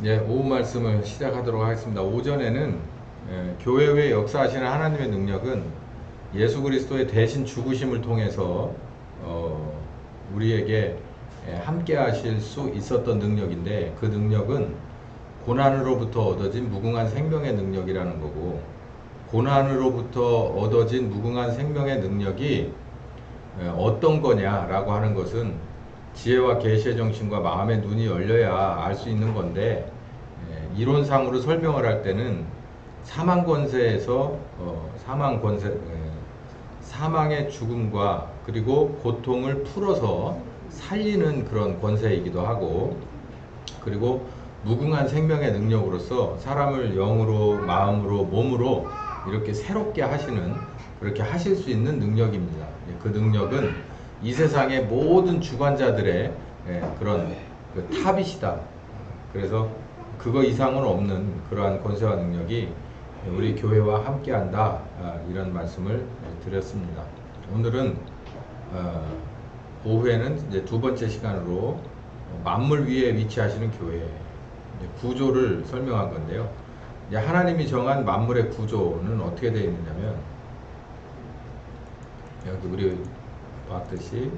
예, 오후 말씀을 시작하도록 하겠습니다. 오전에는 교회 외에 역사하시는 하나님의 능력은 예수 그리스도의 대신 죽으심을 통해서 우리에게 함께 하실 수 있었던 능력인데, 그 능력은 고난으로부터 얻어진 무궁한 생명의 능력이라는 거고, 고난으로부터 얻어진 무궁한 생명의 능력이 어떤 거냐라고 하는 것은 지혜와 계시의 정신과 마음의 눈이 열려야 알 수 있는 건데, 이론상으로 설명을 할 때는 사망 권세에서 사망의 죽음과 그리고 고통을 풀어서 살리는 그런 권세이기도 하고, 그리고 무궁한 생명의 능력으로서 사람을 영으로 마음으로 몸으로 이렇게 새롭게 하시는, 그렇게 하실 수 있는 능력입니다. 그 능력은 이 세상의 모든 주관자들의 그런 탑이시다. 그래서 그거 이상은 없는 그러한 권세와 능력이 우리 교회와 함께한다, 이런 말씀을 드렸습니다. 오늘은 오후에는 이제 두 번째 시간으로 만물 위에 위치하시는 교회 구조를 설명한 건데요. 이제 하나님이 정한 만물의 구조는 어떻게 되어 있느냐면, 여기 우리 봤듯이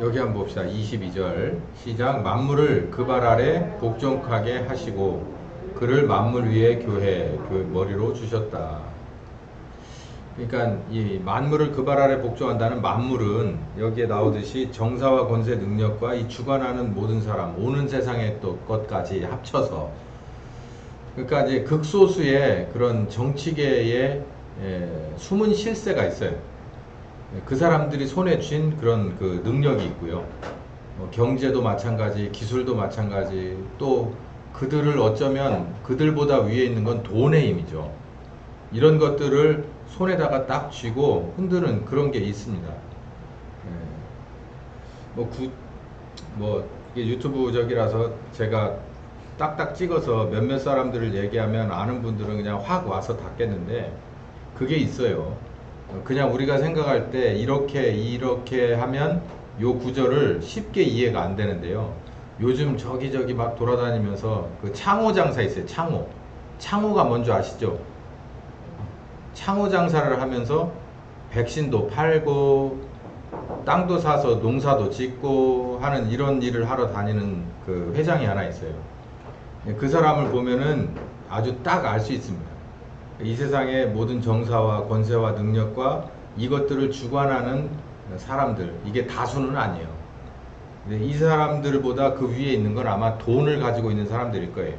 여기 한번 봅시다. 22절 시작. 만물을 그 발 아래 복종하게 하시고 그를 만물 위에 교회 머리로 주셨다. 그러니까 이 만물을 그 발 아래 복종한다는 만물은 여기에 나오듯이 정사와 권세 능력과 이 주관하는 모든 사람, 오는 세상의 또 것까지 합쳐서, 그러니까 이제 극소수의 그런 정치계의 숨은 실세가 있어요. 그 사람들이 손에 쥔 그런 그 능력이 있고요. 경제도 마찬가지, 기술도 마찬가지, 또 그들을 어쩌면 그들보다 위에 있는 건 돈의 힘이죠. 이런 것들을 손에다가 딱 쥐고 흔드는 그런 게 있습니다. 이게 유튜브적이라서 제가 딱딱 찍어서 몇몇 사람들을 얘기하면 아는 분들은 그냥 확 와서 닿겠는데, 그게 있어요. 그냥 우리가 생각할 때 이렇게 하면 요 구절을 쉽게 이해가 안 되는데요. 요즘 저기저기 막 돌아다니면서 그 창호 장사 있어요. 창호가 뭔지 아시죠? 창호 장사를 하면서 백신도 팔고 땅도 사서 농사도 짓고 하는 이런 일을 하러 다니는 그 회장이 하나 있어요. 그 사람을 보면은 아주 딱 알 수 있습니다. 이 세상의 모든 정사와 권세와 능력과 이것들을 주관하는 사람들, 이게 다수는 아니에요. 근데 이 사람들보다 그 위에 있는 건 아마 돈을 가지고 있는 사람들일 거예요.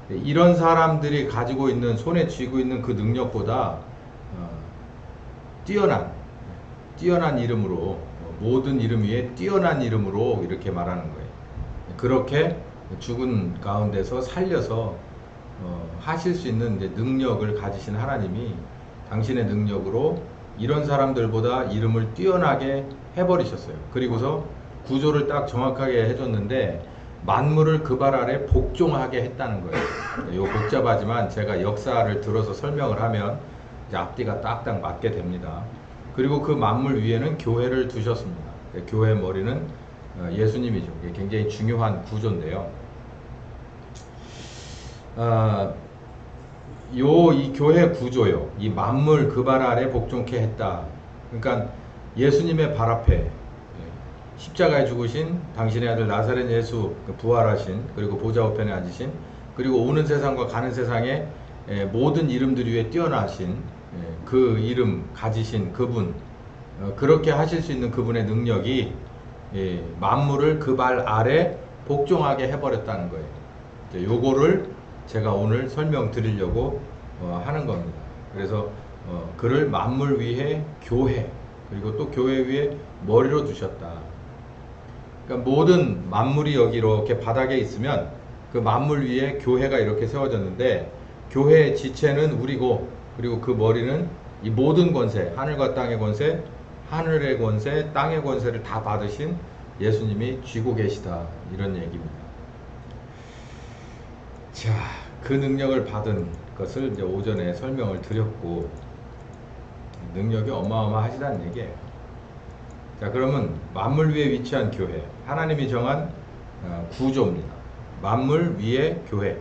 이런 사람들이 가지고 있는, 손에 쥐고 있는 그 능력보다 뛰어난 이름으로, 모든 이름 위에 뛰어난 이름으로 이렇게 말하는 거예요. 그렇게 죽은 가운데서 살려서 하실 수 있는 능력을 가지신 하나님이 당신의 능력으로 이런 사람들보다 이름을 뛰어나게 해버리셨어요. 그리고서 구조를 딱 정확하게 해줬는데, 만물을 그 발 아래 복종하게 했다는 거예요. 이거 복잡하지만 제가 역사를 들어서 설명을 하면 이제 앞뒤가 딱딱 맞게 됩니다. 그리고 그 만물 위에는 교회를 두셨습니다. 교회 머리는 예수님이죠. 이게 굉장히 중요한 구조인데요. 이 교회 구조요. 이 만물 그 발 아래 복종케 했다. 그러니까 예수님의 발 앞에 십자가에 죽으신 당신의 아들 나사렛 예수, 부활하신, 그리고 보좌 우편에 앉으신, 그리고 오는 세상과 가는 세상의 모든 이름들 위에 뛰어나신 그 이름 가지신 그분, 그렇게 하실 수 있는 그분의 능력이 만물을 그 발 아래 복종하게 해버렸다는 거예요. 요거를 제가 오늘 설명드리려고 하는 겁니다. 그래서 그를 만물 위에 교회, 그리고 또 교회 위에 머리로 두셨다. 그러니까 모든 만물이 여기 이렇게 바닥에 있으면 그 만물 위에 교회가 이렇게 세워졌는데, 교회의 지체는 우리고, 그리고 그 머리는 이 모든 권세, 하늘과 땅의 권세, 하늘의 권세, 땅의 권세를 다 받으신 예수님이 쥐고 계시다, 이런 얘기입니다. 자, 그 능력을 받은 것을 이제 오전에 설명을 드렸고, 능력이 어마어마하시다는 얘기예요. 자, 그러면 만물 위에 위치한 교회, 하나님이 정한 구조입니다. 만물 위에 교회,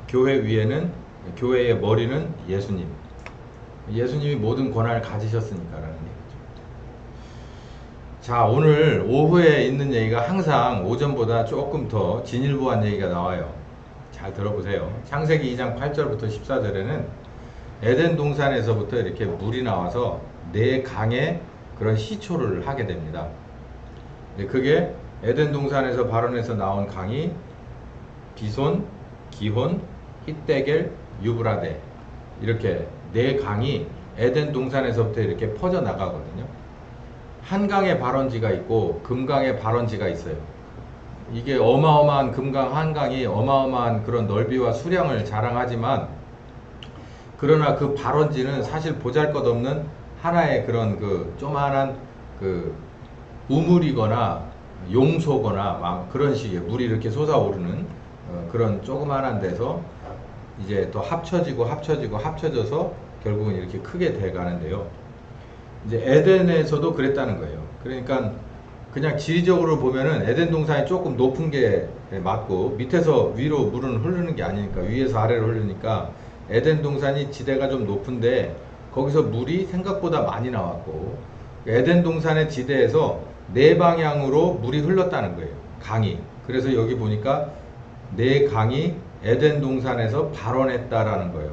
교회 위에는, 교회의 머리는 예수님. 예수님이 모든 권한을 가지셨으니까라는 얘기죠. 자, 오늘 오후에 있는 얘기가 항상 오전보다 조금 더 진일보한 얘기가 나와요. 잘 들어보세요. 창세기 2장 8절부터 14절에는 에덴 동산에서부터 이렇게 물이 나와서 네 강의 그런 시초를 하게 됩니다. 그게 에덴 동산에서 발원해서 나온 강이 비손, 기혼, 히데겔, 유브라데, 이렇게 네 강이 에덴 동산에서부터 이렇게 퍼져 나가거든요. 한강의 발원지가 있고 금강의 발원지가 있어요. 이게 어마어마한 금강 한강이 어마어마한 그런 넓이와 수량을 자랑하지만, 그러나 그 발원지는 사실 보잘것없는 하나의 그런 그 조만한 그 우물이거나 용소거나 막 그런 식의 물이 이렇게 솟아오르는 그런 조그만한 데서 이제 또 합쳐져서 결국은 이렇게 크게 돼 가는데요. 이제 에덴에서도 그랬다는 거예요. 그러니까 그냥 지리적으로 보면은 에덴 동산이 조금 높은 게 맞고, 밑에서 위로 물은 흐르는 게 아니니까, 위에서 아래로 흐르니까 에덴 동산이 지대가 좀 높은데 거기서 물이 생각보다 많이 나왔고, 에덴 동산의 지대에서 네 방향으로 물이 흘렀다는 거예요. 강이. 그래서 여기 보니까 네 강이 에덴 동산에서 발원했다라는 거예요.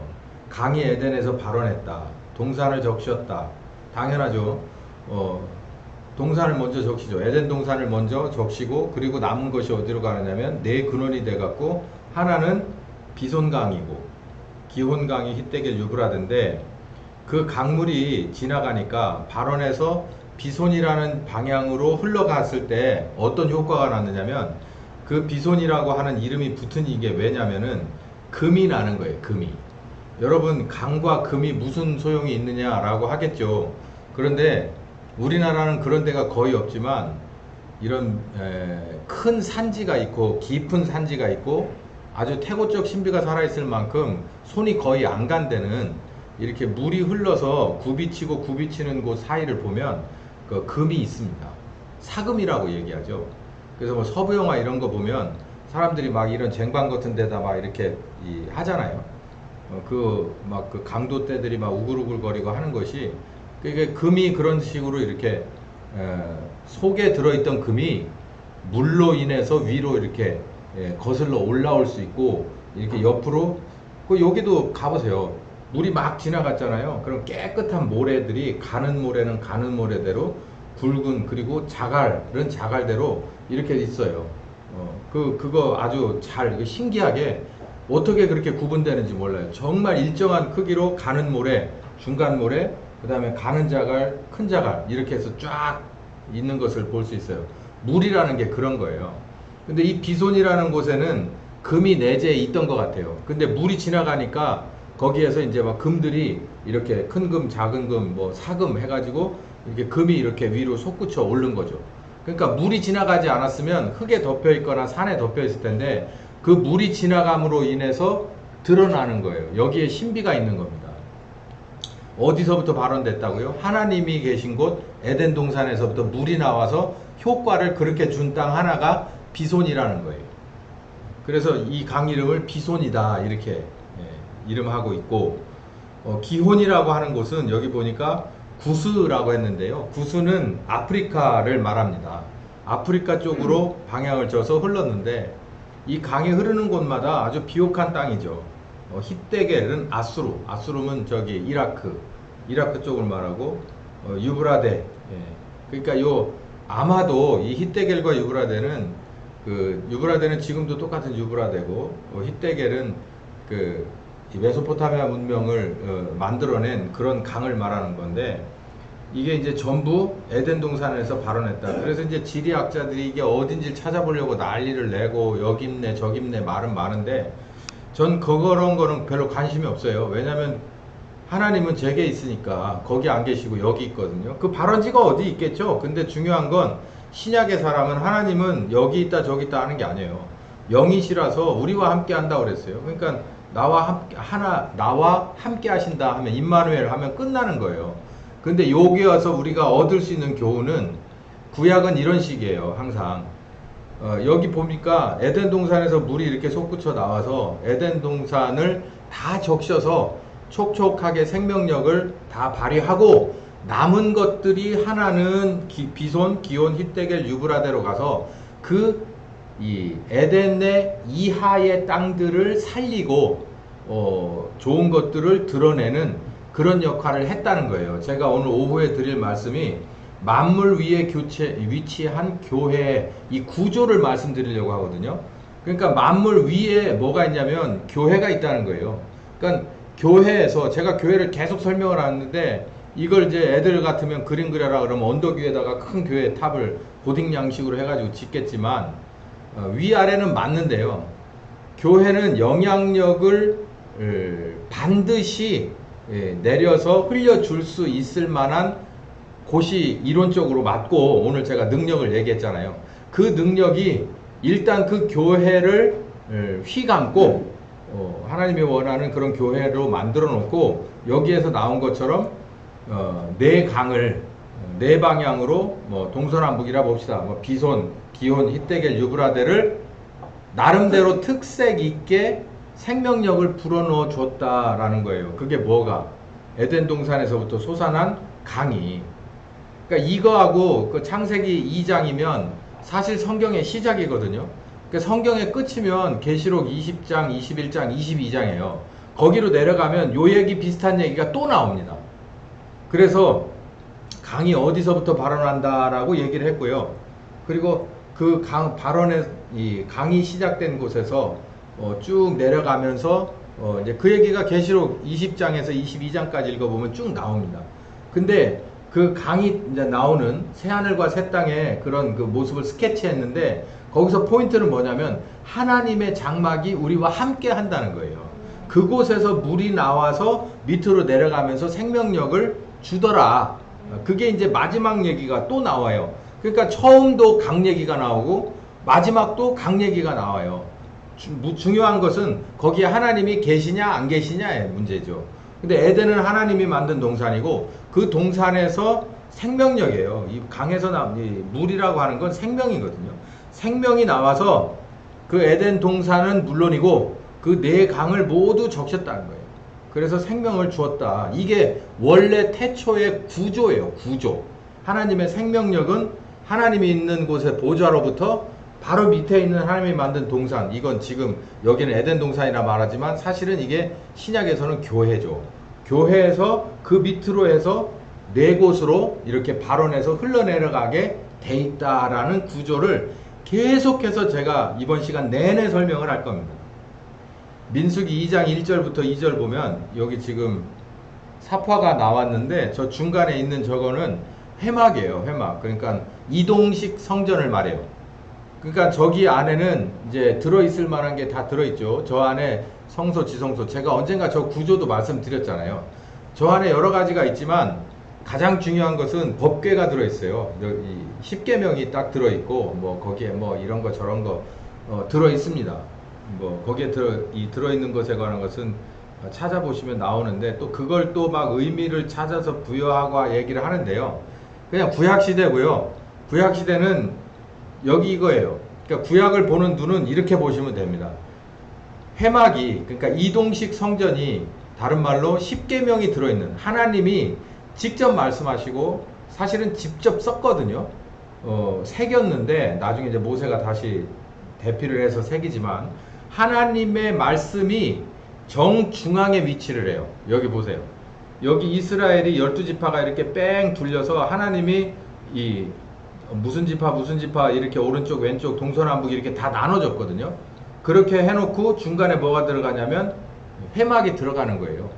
강이 에덴에서 발원했다. 동산을 적셨다. 당연하죠. 동산을 먼저 적시죠. 에덴 동산을 먼저 적시고, 그리고 남은 것이 어디로 가느냐면 네 근원이 돼갖고, 하나는 비손강이고 기혼강이 히데겔 유브라데인데, 그 강물이 지나가니까 발원해서 비손이라는 방향으로 흘러갔을 때 어떤 효과가 났느냐면, 그 비손이라고 하는 이름이 붙은 이게 왜냐면은 금이 나는 거예요. 금이. 여러분, 강과 금이 무슨 소용이 있느냐라고 하겠죠. 그런데 우리나라는 그런 데가 거의 없지만, 이런 큰 산지가 있고 깊은 산지가 있고 아주 태고적 신비가 살아있을 만큼 손이 거의 안 간 데는 이렇게 물이 흘러서 굽이치는 곳 사이를 보면 그 금이 있습니다. 사금이라고 얘기하죠. 그래서 뭐 서부 영화 이런 거 보면 사람들이 막 이런 쟁반 같은 데다 막 이렇게 하잖아요. 그 강도 떼들이 막 우글우글거리고 하는 것이, 그게 금이 그런 식으로 이렇게 속에 들어있던 금이 물로 인해서 위로 이렇게 거슬러 올라올 수 있고, 이렇게 옆으로, 여기도 가보세요. 물이 막 지나갔잖아요. 그럼 깨끗한 모래들이 가는 모래는 가는 모래대로, 굵은, 그리고 자갈은 자갈대로 이렇게 있어요. 그거 아주 잘, 신기하게 어떻게 그렇게 구분되는지 몰라요. 정말 일정한 크기로 가는 모래, 중간 모래, 그 다음에 가는 자갈, 큰 자갈, 이렇게 해서 쫙 있는 것을 볼 수 있어요. 물이라는 게 그런 거예요. 근데 이 비손이라는 곳에는 금이 내재해 있던 것 같아요. 근데 물이 지나가니까 거기에서 이제 막 금들이 이렇게 큰 금, 작은 금, 뭐 사금 해가지고 이렇게 금이 이렇게 위로 솟구쳐 오른 거죠. 그러니까 물이 지나가지 않았으면 흙에 덮여 있거나 산에 덮여 있을 텐데, 그 물이 지나감으로 인해서 드러나는 거예요. 여기에 신비가 있는 겁니다. 어디서부터 발원됐다고요? 하나님이 계신 곳 에덴 동산에서부터 물이 나와서 효과를 그렇게 준 땅 하나가 비손이라는 거예요. 그래서 이 강 이름을 비손이다 이렇게 이름하고 있고, 기혼이라고 하는 곳은 여기 보니까 구스라고 했는데요. 구스는 아프리카를 말합니다. 아프리카 쪽으로 방향을 져서 흘렀는데, 이 강이 흐르는 곳마다 아주 비옥한 땅이죠. 히데겔은 아수름은 저기 이라크 쪽을 말하고, 유브라데, 그러니까 아마도 이 히데겔과 유브라데는 지금도 똑같은 유브라데고, 히데겔은 그 메소포타미아 문명을 만들어낸 그런 강을 말하는 건데, 이게 이제 전부 에덴 동산에서 발원했다. 그래서 이제 지리학자들이 이게 어딘지 찾아보려고 난리를 내고, 여기 있네 저기 있네 말은 많은데, 전 그런 거는 별로 관심이 없어요. 왜냐면 하나님은 제게 있으니까 거기 안 계시고 여기 있거든요. 그 발원지가 어디 있겠죠. 근데 중요한 건, 신약의 사람은 하나님은 여기 있다 저기 있다 하는 게 아니에요. 영이시라서 우리와 함께 한다고 그랬어요. 그러니까 나와 함께 하신다 하면, 임마누엘 하면 끝나는 거예요. 근데 여기 와서 우리가 얻을 수 있는 교훈은, 구약은 이런 식이에요. 항상 여기 보니까 에덴 동산에서 물이 이렇게 솟구쳐 나와서 에덴 동산을 다 적셔서 촉촉하게 생명력을 다 발휘하고 남은 것들이 하나는 비손, 기온, 히데겔, 유브라데로 가서 이 에덴의 이하의 땅들을 살리고 좋은 것들을 드러내는 그런 역할을 했다는 거예요. 제가 오늘 오후에 드릴 말씀이 만물 위에 위치한 교회 이 구조를 말씀드리려고 하거든요. 그러니까 만물 위에 뭐가 있냐면 교회가 있다는 거예요. 그러니까 교회에서 제가 교회를 계속 설명을 하는데 이걸 이제 애들 같으면 그림 그려라 그러면 언덕 위에다가 큰 교회 탑을 고딕 양식으로 해가지고 짓겠지만 위아래는 맞는데요. 교회는 영향력을 반드시 내려서 흘려줄 수 있을 만한 곳이 이론적으로 맞고 오늘 제가 능력을 얘기했잖아요. 그 능력이 일단 그 교회를 휘감고 하나님이 원하는 그런 교회로 만들어 놓고 여기에서 나온 것처럼 네 강을 네 방향으로 뭐 동서남북이라 봅시다. 뭐 비손, 기온, 히데겔, 유브라데를 나름대로 특색 있게 생명력을 불어넣어 줬다라는 거예요. 그게 뭐가? 에덴 동산에서부터 솟아난 강이. 그러니까 이거하고 그 창세기 2장이면 사실 성경의 시작이거든요. 그러니까 성경의 끝이면 계시록 20장, 21장, 22장이에요. 거기로 내려가면 요 얘기 비슷한 얘기가 또 나옵니다. 그래서 강이 어디서부터 발원한다라고 얘기를 했고요. 그리고 그 이 강이 시작된 곳에서 쭉 내려가면서 이제 그 얘기가 계시록 20장에서 22장까지 읽어보면 쭉 나옵니다. 근데 그 강이 이제 나오는 새하늘과 새 땅의 그런 그 모습을 스케치했는데 거기서 포인트는 뭐냐면 하나님의 장막이 우리와 함께 한다는 거예요. 그곳에서 물이 나와서 밑으로 내려가면서 생명력을 주더라. 그게 이제 마지막 얘기가 또 나와요. 그러니까 처음도 강 얘기가 나오고 마지막도 강 얘기가 나와요. 중요한 것은 거기에 하나님이 계시냐 안 계시냐의 문제죠. 근데 에덴은 하나님이 만든 동산이고 그 동산에서 생명력이에요. 이 강에서 이 물이라고 하는 건 생명이거든요. 생명이 나와서 그 에덴 동산은 물론이고 그 네 강을 모두 적셨다는 거예요. 그래서 생명을 주었다. 이게 원래 태초의 구조예요. 구조. 하나님의 생명력은 하나님이 있는 곳의 보좌로부터 바로 밑에 있는 하나님이 만든 동산, 이건 지금 여기는 에덴 동산이라 말하지만 사실은 이게 신약에서는 교회죠. 교회에서 그 밑으로 해서 네 곳으로 이렇게 발원해서 흘러내려가게 돼 있다라는 구조를 계속해서 제가 이번 시간 내내 설명을 할 겁니다. 민수기 2장 1절부터 2절 보면 여기 지금 사파가 나왔는데 저 중간에 있는 저거는 회막이에요. 회막. 그러니까 이동식 성전을 말해요. 그러니까 저기 안에는 이제 들어있을 만한 게 다 들어있죠. 저 안에 성소, 지성소. 제가 언젠가 저 구조도 말씀드렸잖아요. 저 안에 여러 가지가 있지만 가장 중요한 것은 법궤가 들어있어요. 이 십계명이 딱 들어있고 뭐 거기에 뭐 이런 거 저런 거 들어있습니다. 뭐 거기에 들어있는 것에 관한 것은 찾아보시면 나오는데 또 그걸 또 막 의미를 찾아서 부여하고 얘기를 하는데요. 그냥 구약시대고요. 구약시대는 여기 이거예요. 그러니까 구약을 보는 눈은 이렇게 보시면 됩니다. 회막이, 그러니까 이동식 성전이 다른 말로 십계명이 들어있는, 하나님이 직접 말씀하시고 사실은 직접 썼거든요. 새겼는데 나중에 이제 모세가 다시 대피를 해서 새기지만 하나님의 말씀이 정중앙에 위치를 해요. 여기 보세요. 여기 이스라엘이 12지파가 이렇게 뺑 둘려서 하나님이 이 무슨 지파 이렇게 오른쪽 왼쪽 동서남북 이렇게 다 나눠졌거든요. 그렇게 해놓고 중간에 뭐가 들어가냐면 회막이 들어가는 거예요.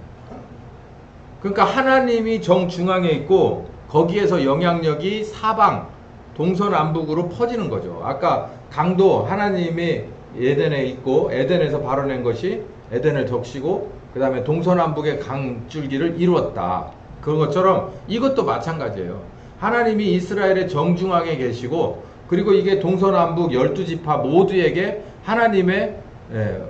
그러니까 하나님이 정중앙에 있고 거기에서 영향력이 사방 동서남북으로 퍼지는 거죠. 아까 강도 하나님이 에덴에 있고 에덴에서 발원한 것이 에덴을 적시고 그 다음에 동서남북의 강줄기를 이루었다. 그런 것처럼 이것도 마찬가지예요. 하나님이 이스라엘의 정중앙에 계시고 그리고 이게 동서남북 12지파 모두에게 하나님의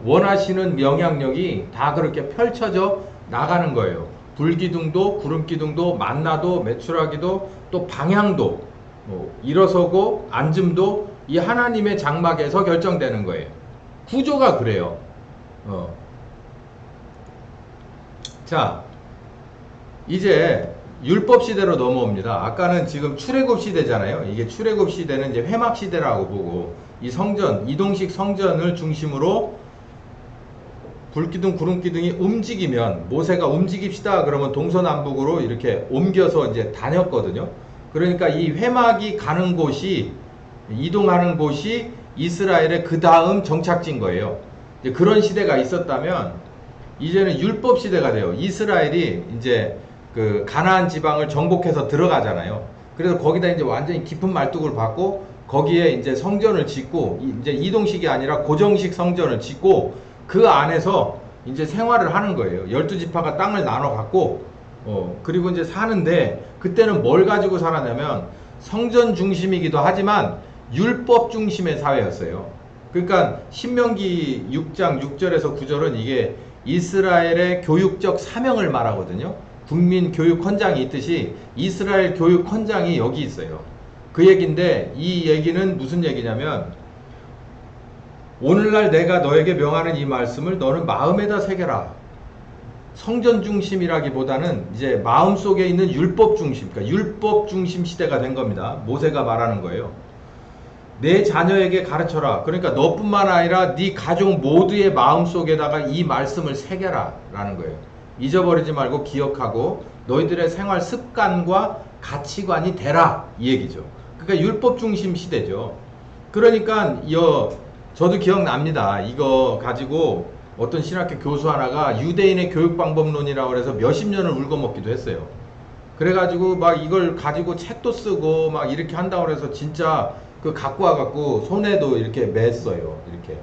원하시는 영향력이 다 그렇게 펼쳐져 나가는 거예요. 불기둥도 구름기둥도 만나도 메추라기도 또 방향도 일어서고 앉음도 이 하나님의 장막에서 결정되는 거예요. 구조가 그래요. 자, 이제 율법 시대로 넘어옵니다. 아까는 지금 출애굽 시대잖아요. 이게 출애굽 시대는 이제 회막 시대라고 보고, 이 성전, 이동식 성전을 중심으로 불기둥, 구름기둥이 움직이면, 모세가 움직입시다 그러면 동서남북으로 이렇게 옮겨서 이제 다녔거든요. 그러니까 이 회막이 가는 곳이, 이동하는 곳이 이스라엘의 그 다음 정착지인 거예요. 이제 그런 시대가 있었다면 이제는 율법 시대가 돼요. 이스라엘이 이제 그 가나안 지방을 정복해서 들어가잖아요. 그래서 거기다 이제 완전히 깊은 말뚝을 받고 거기에 이제 성전을 짓고, 이제 이동식이 아니라 고정식 성전을 짓고 그 안에서 이제 생활을 하는 거예요. 12지파가 땅을 나눠 갖고 그리고 이제 사는데, 그때는 뭘 가지고 살았냐면 성전 중심이기도 하지만 율법 중심의 사회였어요. 그러니까 신명기 6장 6절에서 9절은 이게 이스라엘의 교육적 사명을 말하거든요. 국민 교육 헌장이 있듯이 이스라엘 교육 헌장이 여기 있어요. 그 얘기인데, 이 얘기는 무슨 얘기냐면, 오늘날 내가 너에게 명하는 이 말씀을 너는 마음에다 새겨라. 성전 중심이라기보다는 이제 마음속에 있는 율법 중심, 그러니까 율법 중심 시대가 된 겁니다. 모세가 말하는 거예요. 내 자녀에게 가르쳐라. 그러니까 너뿐만 아니라 네 가족 모두의 마음속에다가 이 말씀을 새겨라 라는 거예요. 잊어버리지 말고 기억하고 너희들의 생활 습관과 가치관이 되라, 이 얘기죠. 그러니까 율법 중심 시대죠. 그러니까 저도 기억납니다. 이거 가지고 어떤 신학교 교수 하나가 유대인의 교육 방법론이라고 해서 몇십 년을 울거먹기도 했어요. 그래가지고 막 이걸 가지고 책도 쓰고 막 이렇게 한다고 해서 진짜 그 갖고 와갖고 손에도 이렇게 맸어요. 이렇게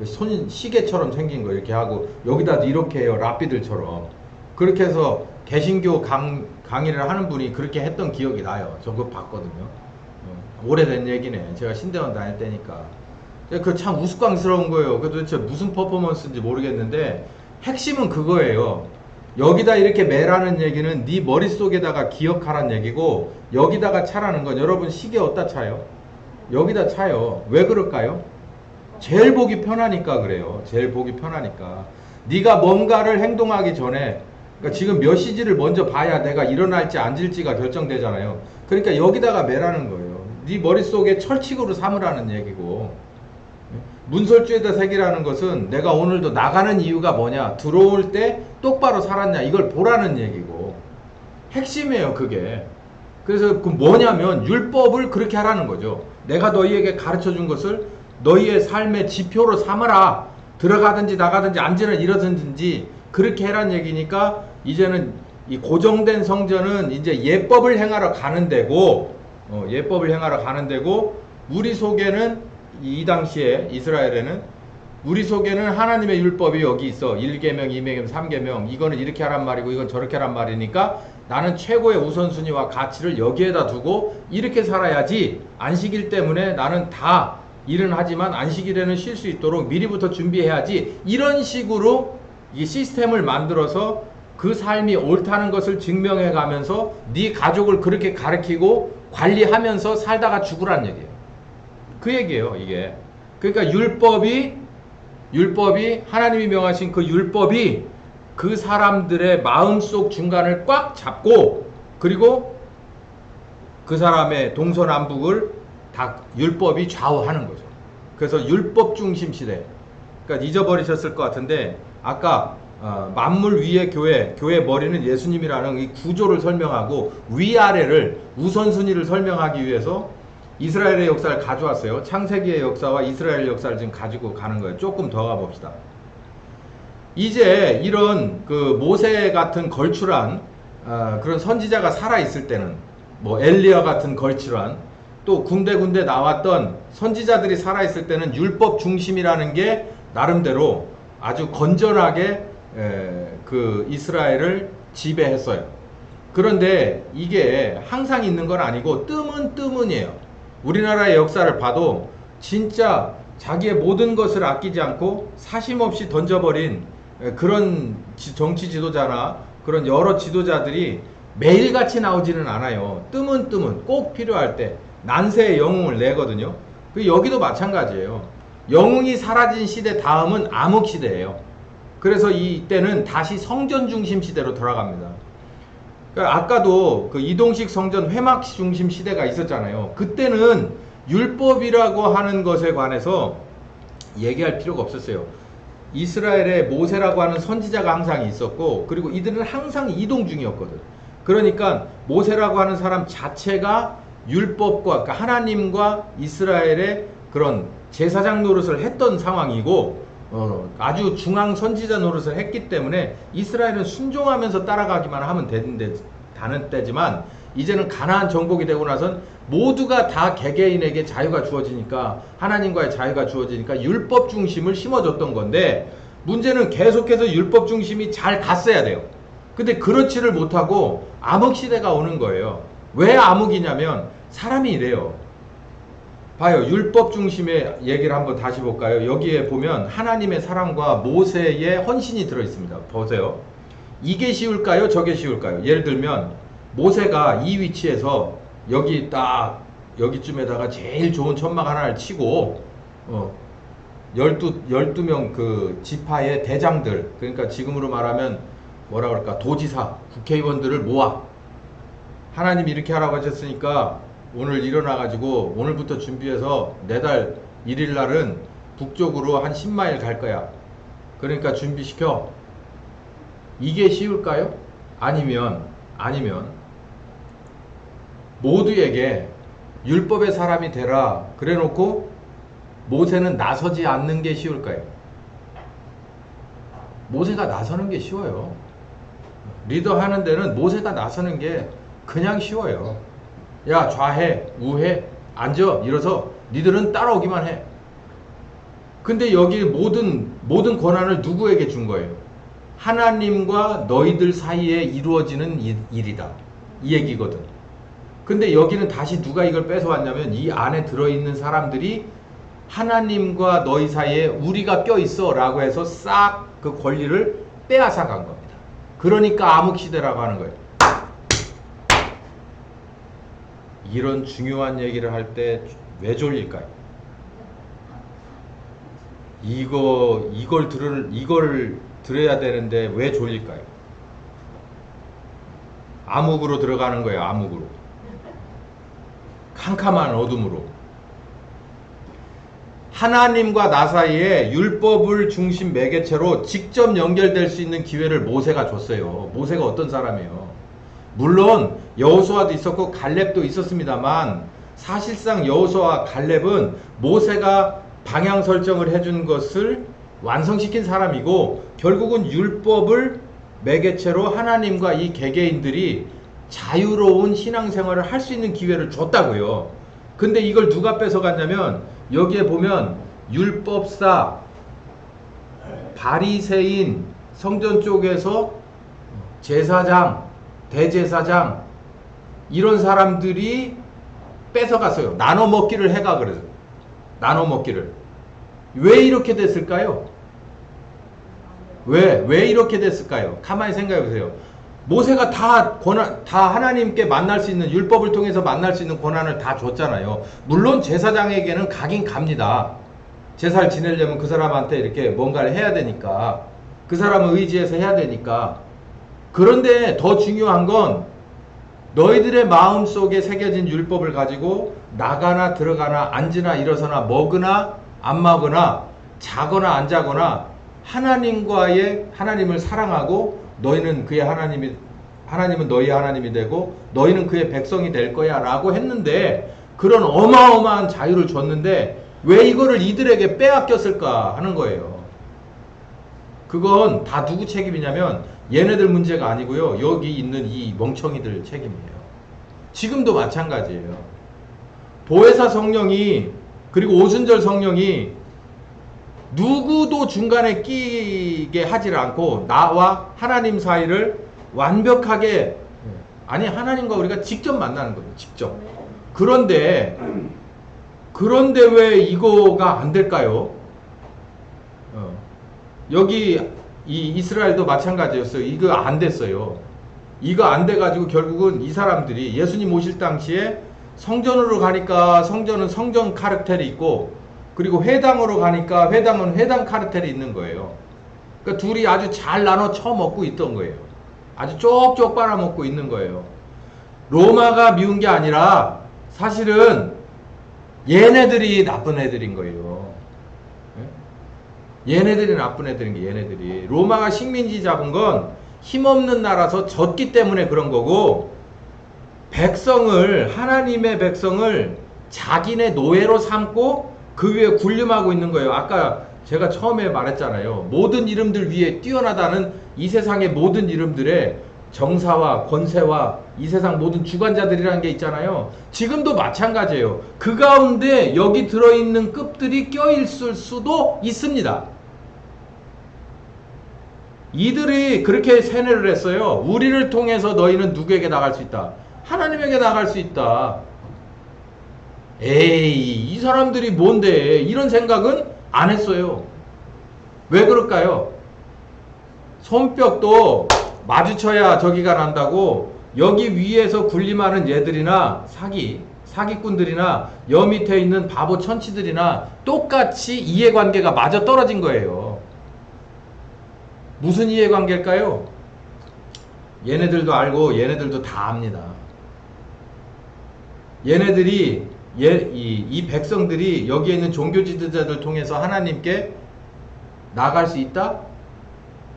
손 시계처럼 생긴 거 이렇게 하고 여기다도 이렇게 해요. 랍비들처럼. 그렇게 해서 개신교 강의를 하는 분이 그렇게 했던 기억이 나요. 저 그거 봤거든요. 오래된 얘기네. 제가 신대원 다닐 때니까. 그 참 우스꽝스러운 거예요. 그 도대체 무슨 퍼포먼스인지 모르겠는데 핵심은 그거예요. 여기다 이렇게 매라는 얘기는 네 머릿속에다가 기억하라는 얘기고, 여기다가 차라는 건, 여러분 시계 어디다 차요? 여기다 차요. 왜 그럴까요? 제일 보기 편하니까 그래요. 제일 보기 편하니까. 네가 뭔가를 행동하기 전에, 그러니까 지금 몇 시지를 먼저 봐야 내가 일어날지 앉을지가 결정되잖아요. 그러니까 여기다가 매라는 거예요. 네 머릿속에 철칙으로 삼으라는 얘기고, 문설주에다 새기라는 것은 내가 오늘도 나가는 이유가 뭐냐, 들어올 때 똑바로 살았냐, 이걸 보라는 얘기고, 핵심이에요 그게. 그래서 그 뭐냐면 율법을 그렇게 하라는 거죠. 내가 너희에게 가르쳐 준 것을 너희의 삶의 지표로 삼으라. 들어가든지 나가든지 앉으나 일어서든지 그렇게 해라는 얘기니까, 이제는 이 고정된 성전은 이제 예법을 행하러 가는 데고, 예법을 행하러 가는 데고, 우리 속에는 이 당시에 이스라엘에는 우리 속에는 하나님의 율법이 여기 있어. 1계명, 2계명, 3계명. 이거는 이렇게 하란 말이고 이건 저렇게 하란 말이니까 나는 최고의 우선순위와 가치를 여기에다 두고 이렇게 살아야지. 안식일 때문에 나는 다 일은 하지만 안식일에는 쉴 수 있도록 미리부터 준비해야지. 이런 식으로 이 시스템을 만들어서 그 삶이 옳다는 것을 증명해 가면서 네 가족을 그렇게 가르치고 관리하면서 살다가 죽으란 얘기예요. 그 얘기예요, 이게. 그러니까 율법이 하나님이 명하신 그 율법이 그 사람들의 마음속 중간을 꽉 잡고, 그리고 그 사람의 동서남북을 다 율법이 좌우하는 거죠. 그래서 율법 중심 시대. 그러니까 잊어버리셨을 것 같은데, 아까 만물 위의 교회 머리는 예수님이라는 이 구조를 설명하고 위아래를, 우선순위를 설명하기 위해서 이스라엘의 역사를 가져왔어요. 창세기의 역사와 이스라엘 역사를 지금 가지고 가는 거예요. 조금 더 가봅시다. 이제 이런 그 모세 같은 걸출한 그런 선지자가 살아있을 때는, 뭐 엘리야 같은 걸출한, 또 군데군데 나왔던 선지자들이 살아있을 때는 율법 중심이라는 게 나름대로 아주 건전하게 그 이스라엘을 지배했어요. 그런데 이게 항상 있는 건 아니고 뜨문뜨문이에요. 우리나라의 역사를 봐도 진짜 자기의 모든 것을 아끼지 않고 사심없이 던져버린 그런 정치 지도자나 그런 여러 지도자들이 매일같이 나오지는 않아요. 뜨문뜨문 꼭 필요할 때. 난세의 영웅을 내거든요. 여기도 마찬가지예요. 영웅이 사라진 시대 다음은 암흑 시대예요. 그래서 이때는 다시 성전 중심 시대로 돌아갑니다. 그러니까 아까도 그 이동식 성전 회막 중심 시대가 있었잖아요. 그때는 율법이라고 하는 것에 관해서 얘기할 필요가 없었어요. 이스라엘에 모세라고 하는 선지자가 항상 있었고, 그리고 이들은 항상 이동 중이었거든. 그러니까 모세라고 하는 사람 자체가 율법과, 그러니까 하나님과 이스라엘의 그런 제사장 노릇을 했던 상황이고, 아주 중앙 선지자 노릇을 했기 때문에 이스라엘은 순종하면서 따라가기만 하면 되는 때지만, 이제는 가나안 정복이 되고 나선 모두가 다 개개인에게 자유가 주어지니까, 하나님과의 자유가 주어지니까 율법 중심을 심어줬던 건데, 문제는 계속해서 율법 중심이 잘 갔어야 돼요. 근데 그렇지를 못하고 암흑 시대가 오는 거예요. 왜 암흑이냐면 사람이 이래요. 봐요. 율법 중심의 얘기를 한번 다시 볼까요? 여기에 보면 하나님의 사랑과 모세의 헌신이 들어있습니다. 보세요. 이게 쉬울까요? 저게 쉬울까요? 예를 들면 모세가 이 위치에서 여기 딱 여기쯤에다가 제일 좋은 천막 하나를 치고 12명 그 지파의 대장들, 그러니까 지금으로 말하면 뭐라 그럴까, 도지사, 국회의원들을 모아. 하나님 이렇게 하라고 하셨으니까 오늘 일어나가지고 오늘부터 준비해서 내달 1일 날은 북쪽으로 한 10마일 갈 거야. 그러니까 준비시켜. 이게 쉬울까요? 아니면 모두에게 율법의 사람이 되라 그래 놓고 모세는 나서지 않는 게 쉬울까요? 모세가 나서는 게 쉬워요. 리더 하는 데는 모세가 나서는 게 그냥 쉬워요. 야, 좌해, 우해, 앉아, 일어서. 니들은 따라오기만 해. 근데 여기 모든 권한을 누구에게 준 거예요? 하나님과 너희들 사이에 이루어지는 일이다. 이 얘기거든. 근데 여기는 다시 누가 이걸 뺏어왔냐면 이 안에 들어있는 사람들이 하나님과 너희 사이에 우리가 껴있어 라고 해서 싹 그 권리를 빼앗아 간 겁니다. 그러니까 암흑시대라고 하는 거예요. 이런 중요한 얘기를 할 때 왜 졸릴까요? 이걸 들어야 되는데 왜 졸릴까요? 암흑으로 들어가는 거예요. 암흑으로. 캄캄한 어둠으로. 하나님과 나 사이에 율법을 중심 매개체로 직접 연결될 수 있는 기회를 모세가 줬어요. 모세가 어떤 사람이에요? 물론 여호수아도 있었고 갈렙도 있었습니다만 사실상 여호수아와 갈렙은 모세가 방향 설정을 해준 것을 완성시킨 사람이고, 결국은 율법을 매개체로 하나님과 이 개개인들이 자유로운 신앙생활을 할 수 있는 기회를 줬다고요. 근데 이걸 누가 뺏어갔냐면 여기에 보면 율법사, 바리새인, 성전 쪽에서 제사장, 대제사장 이런 사람들이 뺏어갔어요. 나눠 먹기를 해가 그래서. 나눠 먹기를. 왜 이렇게 됐을까요? 왜 이렇게 됐을까요? 가만히 생각해 보세요. 모세가 다 하나님께 만날 수 있는, 율법을 통해서 만날 수 있는 권한을 다 줬잖아요. 물론 제사장에게는 가긴 갑니다. 제사를 지내려면 그 사람한테 이렇게 뭔가를 해야 되니까, 그 사람을 의지해서 해야 되니까. 그런데 더 중요한 건 너희들의 마음 속에 새겨진 율법을 가지고 나가나 들어가나 앉으나 일어서나 먹으나 안 먹으나 자거나 안 자거나 하나님을 사랑하고 너희는 그의 하나님은 너희의 하나님이 되고 너희는 그의 백성이 될 거야 라고 했는데, 그런 어마어마한 자유를 줬는데 왜 이거를 이들에게 빼앗겼을까 하는 거예요. 그건 다 누구 책임이냐면 얘네들 문제가 아니고요. 여기 있는 이 멍청이들 책임이에요. 지금도 마찬가지예요. 보혜사 성령이, 그리고 오순절 성령이 누구도 중간에 끼게 하질 않고 나와 하나님 사이를 완벽하게, 아니 하나님과 우리가 직접 만나는 거예요. 직접. 그런데 왜 이거가 안 될까요? 여기 이 이스라엘도 마찬가지였어요. 이거 안 됐어요. 이거 안 돼가지고 결국은 이 사람들이 예수님 오실 당시에 성전으로 가니까 성전은 성전 카르텔이 있고, 그리고 회당으로 가니까 회당은 회당 카르텔이 있는 거예요. 그러니까 둘이 아주 잘 나눠 처먹고 있던 거예요. 아주 쪽쪽 빨아먹고 있는 거예요. 로마가 미운 게 아니라 사실은 얘네들이 나쁜 애들인 거예요. 얘네들이 나쁜 애들인 게 얘네들이. 로마가 식민지 잡은 건 힘없는 나라서 졌기 때문에 그런 거고, 백성을, 하나님의 백성을 자기네 노예로 삼고 그 위에 군림하고 있는 거예요. 아까 제가 처음에 말했잖아요. 모든 이름들 위에 뛰어나다는 이 세상의 모든 이름들의 정사와 권세와 이 세상 모든 주관자들이라는 게 있잖아요. 지금도 마찬가지예요. 그 가운데 여기 들어있는 급들이 껴있을 수도 있습니다. 이들이 그렇게 세뇌를 했어요. 우리를 통해서 너희는 누구에게 나갈 수 있다? 하나님에게 나갈 수 있다. 에이, 이 사람들이 뭔데? 이런 생각은 안 했어요. 왜 그럴까요? 손뼉도 마주쳐야 저기가 난다고 여기 위에서 군림하는 얘들이나 사기꾼들이나 여 밑에 있는 바보 천치들이나 똑같이 이해관계가 맞아 떨어진 거예요. 무슨 이해관계일까요? 얘네들도 알고 얘네들도 다 압니다. 얘네들이 이 백성들이 여기에 있는 종교 지도자들 통해서 하나님께 나갈 수 있다?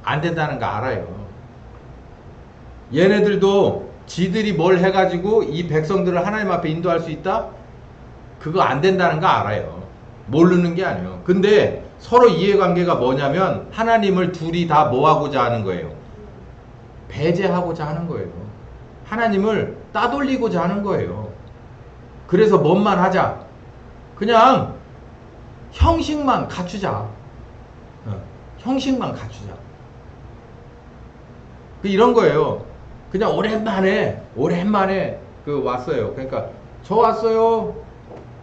안 된다는 거 알아요. 얘네들도 지들이 뭘 해가지고 이 백성들을 하나님 앞에 인도할 수 있다? 그거 안 된다는 거 알아요. 모르는 게 아니에요. 근데 서로 이해관계가 뭐냐면 하나님을 둘이 다 뭐하고자 하는 거예요? 배제하고자 하는 거예요. 하나님을 따돌리고자 하는 거예요. 그래서 뭔만 하자. 그냥 형식만 갖추자. 형식만 갖추자. 이런 거예요. 그냥 오랜만에 왔어요. 그러니까 저 왔어요.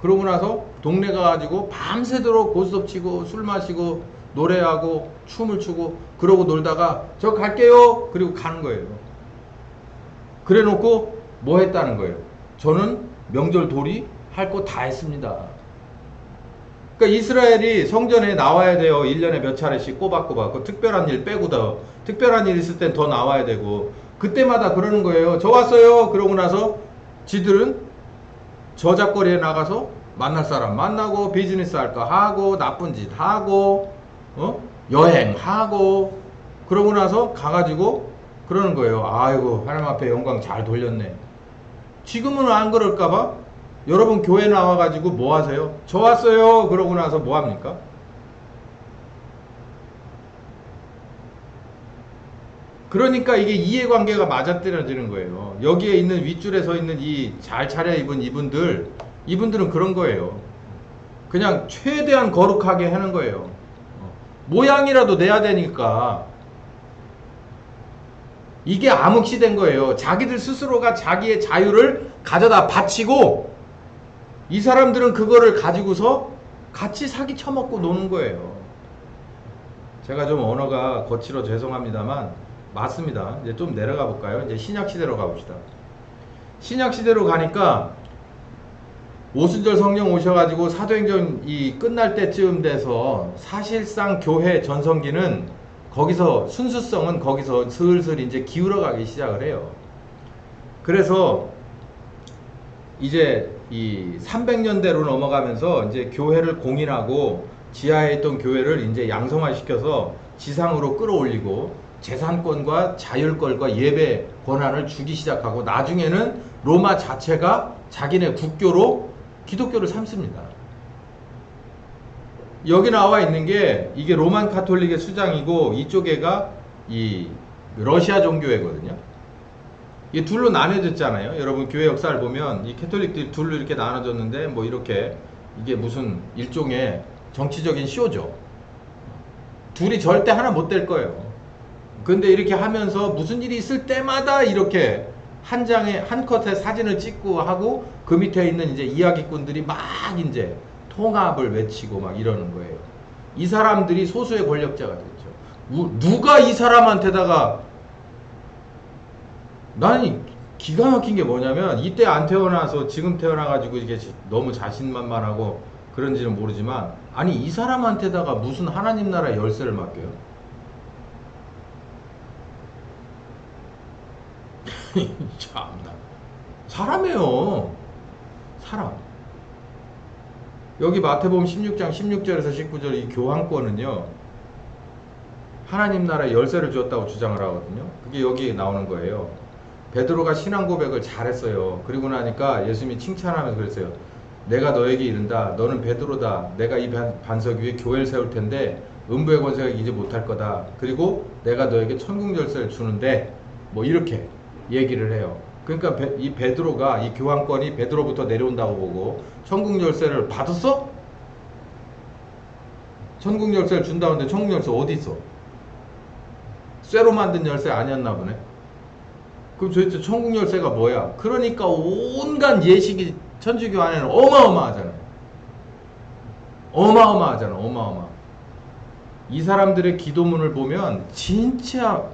그러고 나서 동네 가가지고 밤새도록 고스톱 치고 술 마시고 노래하고 춤을 추고 그러고 놀다가 저 갈게요. 그리고 가는 거예요. 그래 놓고 뭐 했다는 거예요? 저는 명절 돌이 할 거 다 했습니다. 그러니까 이스라엘이 성전에 나와야 돼요. 1년에 몇 차례씩 꼬박꼬박. 그 특별한 일 빼고 더. 특별한 일 있을 땐 더 나와야 되고. 그때마다 그러는 거예요. 저 왔어요. 그러고 나서 지들은 저작거리에 나가서 만날 사람 만나고 비즈니스 할 거 하고 나쁜 짓 하고 여행하고 그러고 나서 가가지고 그러는 거예요. 아이고 하나님 앞에 영광 잘 돌렸네. 지금은 안 그럴까봐 여러분 교회 나와가지고 뭐 하세요? 저 왔어요. 그러고 나서 뭐 합니까? 그러니까 이게 이해관계가 맞아떨어지는 거예요. 여기에 있는 윗줄에 서 있는 이 잘 차려입은 이분들은 그런 거예요. 그냥 최대한 거룩하게 하는 거예요. 모양이라도 내야 되니까. 이게 암흑시된 거예요. 자기들 스스로가 자기의 자유를 가져다 바치고 이 사람들은 그거를 가지고서 같이 사기 쳐먹고 노는 거예요. 제가 좀 언어가 거칠어 죄송합니다만 맞습니다. 이제 좀 내려가 볼까요? 이제 신약시대로 가봅시다. 신약시대로 가니까 오순절 성령 오셔가지고 사도행전이 끝날 때쯤 돼서 사실상 교회 전성기는 거기서 순수성은 거기서 슬슬 이제 기울어가기 시작을 해요. 그래서 이제 이 300년대로 넘어가면서 이제 교회를 공인하고 지하에 있던 교회를 이제 양성화시켜서 지상으로 끌어올리고 재산권과 자율권과 예배 권한을 주기 시작하고 나중에는 로마 자체가 자기네 국교로 기독교를 삼습니다. 여기 나와 있는 게 이게 로만 카톨릭의 수장이고 이쪽에가 이 러시아 종교회거든요. 이게 둘로 나눠졌잖아요. 여러분 교회 역사를 보면 이 캐톨릭들이 둘로 이렇게 나눠졌는데 뭐 이렇게 이게 무슨 일종의 정치적인 쇼죠. 둘이 절대 하나 못 될 거예요. 근데 이렇게 하면서 무슨 일이 있을 때마다 이렇게 한 장에 한 컷의 사진을 찍고 하고 그 밑에 있는 이제 이야기꾼들이 막 이제 통합을 외치고 막 이러는 거예요. 이 사람들이 소수의 권력자가 됐죠. 누가 이 사람한테다가 나는 기가 막힌 게 뭐냐면 이때 안 태어나서 지금 태어나가지고 이게 너무 자신만만하고 그런지는 모르지만 아니 이 사람한테다가 무슨 하나님 나라 열쇠를 맡겨요? 참나 사람이에요. 사람. 여기 마태복음 16장 16절에서 19절 이 교환권은요 하나님 나라의 열쇠를 주었다고 주장을 하거든요. 그게 여기 나오는 거예요. 베드로가 신앙 고백을 잘했어요. 그리고 나니까 예수님이 칭찬하면서 그랬어요. 내가 너에게 이른다. 너는 베드로다. 내가 이 반석 위에 교회를 세울 텐데 음부의 권세가 이기지 못할 거다. 그리고 내가 너에게 천국 열쇠를 주는데 뭐 이렇게 얘기를 해요. 그러니까 이 베드로가 이 교환권이 베드로부터 내려온다고 보고 천국 열쇠를 받았어? 천국 열쇠를 준다는데 천국 열쇠 어디 있어? 쇠로 만든 열쇠 아니었나 보네. 그럼 도대체 천국 열쇠가 뭐야? 그러니까 온갖 예식이 천주교 안에는 어마어마하잖아요. 어마어마하잖아. 어마어마. 이 사람들의 기도문을 보면 진짜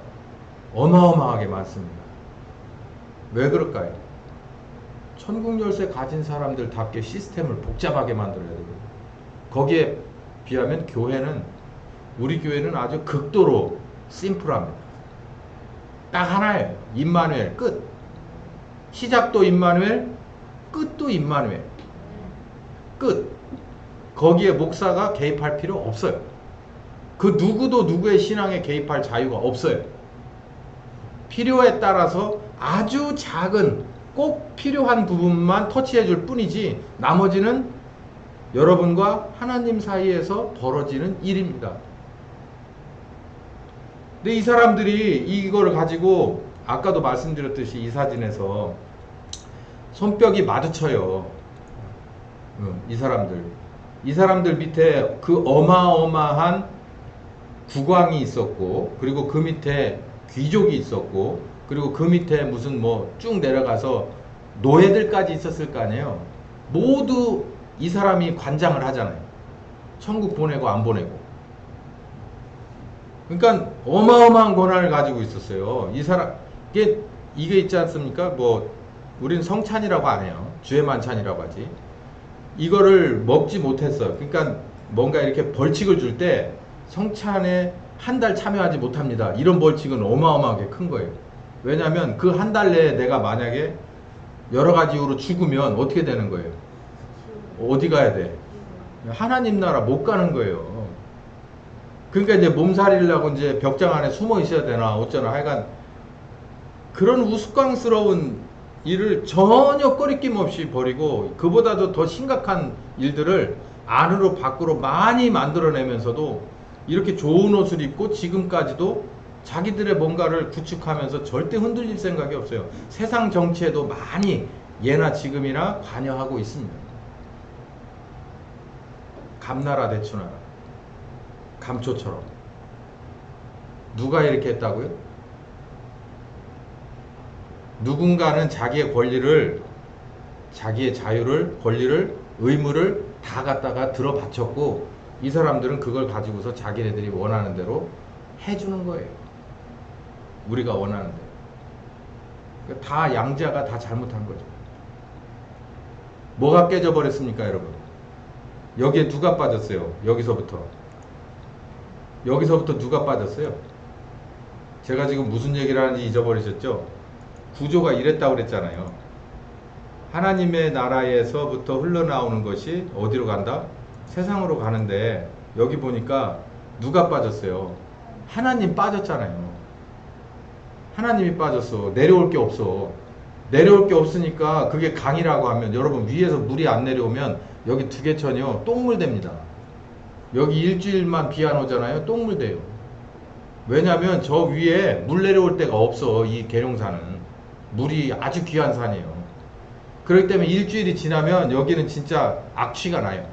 어마어마하게 많습니다. 왜 그럴까요? 천국 열쇠 가진 사람들답게 시스템을 복잡하게 만들어야 되거든요. 거기에 비하면 교회는 우리 교회는 아주 극도로 심플합니다. 딱 하나예요. 임마누엘 끝. 시작도 임마누엘, 끝도 임마누엘. 끝. 거기에 목사가 개입할 필요 없어요. 그 누구도 누구의 신앙에 개입할 자유가 없어요. 필요에 따라서 아주 작은 꼭 필요한 부분만 터치해 줄 뿐이지 나머지는 여러분과 하나님 사이에서 벌어지는 일입니다. 근데 이 사람들이 이거를 가지고 아까도 말씀드렸듯이 이 사진에서 손뼉이 마주쳐요. 이 사람들 밑에 그 어마어마한 국왕이 있었고 그리고 그 밑에 귀족이 있었고 그리고 그 밑에 무슨 뭐 쭉 내려가서 노예들까지 있었을 거 아니에요. 모두 이 사람이 관장을 하잖아요. 천국 보내고 안 보내고. 그러니까 어마어마한 권한을 가지고 있었어요. 이 사람 이게 있지 않습니까? 뭐 우리는 성찬이라고 안 해요. 주의 만찬이라고 하지. 이거를 먹지 못했어요. 그러니까 뭔가 이렇게 벌칙을 줄 때 성찬에 한 달 참여하지 못합니다. 이런 벌칙은 어마어마하게 큰 거예요. 왜냐하면 그 한 달 내에 내가 만약에 여러 가지 이유로 죽으면 어떻게 되는 거예요? 어디 가야 돼? 하나님 나라 못 가는 거예요. 그러니까 이제 몸살이를 하고 이제 벽장 안에 숨어 있어야 되나 어쩌나 하여간 그런 우스꽝스러운 일을 전혀 꺼리낌 없이 버리고 그보다도 더 심각한 일들을 안으로 밖으로 많이 만들어내면서도 이렇게 좋은 옷을 입고 지금까지도 자기들의 뭔가를 구축하면서 절대 흔들릴 생각이 없어요. 세상 정치에도 많이 예나 지금이나 관여하고 있습니다. 감나라 대추나라 감초처럼. 누가 이렇게 했다고요? 누군가는 자기의 권리를, 자기의 자유를, 권리를, 의무를 다 갖다가 들어바쳤고 이 사람들은 그걸 가지고서 자기네들이 원하는 대로 해주는 거예요. 우리가 원하는 대로. 다 양자가 다 잘못한 거죠. 뭐가 깨져버렸습니까, 여러분? 여기에 누가 빠졌어요? 여기서부터 누가 빠졌어요? 제가 지금 무슨 얘기를 하는지 잊어버리셨죠? 구조가 이랬다고 그랬잖아요. 하나님의 나라에서부터 흘러나오는 것이 어디로 간다? 세상으로 가는데 여기 보니까 누가 빠졌어요? 하나님 빠졌잖아요. 하나님이 빠졌어. 내려올 게 없어. 내려올 게 없으니까 그게 강이라고 하면 여러분 위에서 물이 안 내려오면 여기 두개천이요 똥물 됩니다. 여기 일주일만 비 안 오잖아요. 똥물 돼요. 왜냐면 저 위에 물 내려올 데가 없어. 이 계룡산은 물이 아주 귀한 산이에요. 그렇기 때문에 일주일이 지나면 여기는 진짜 악취가 나요.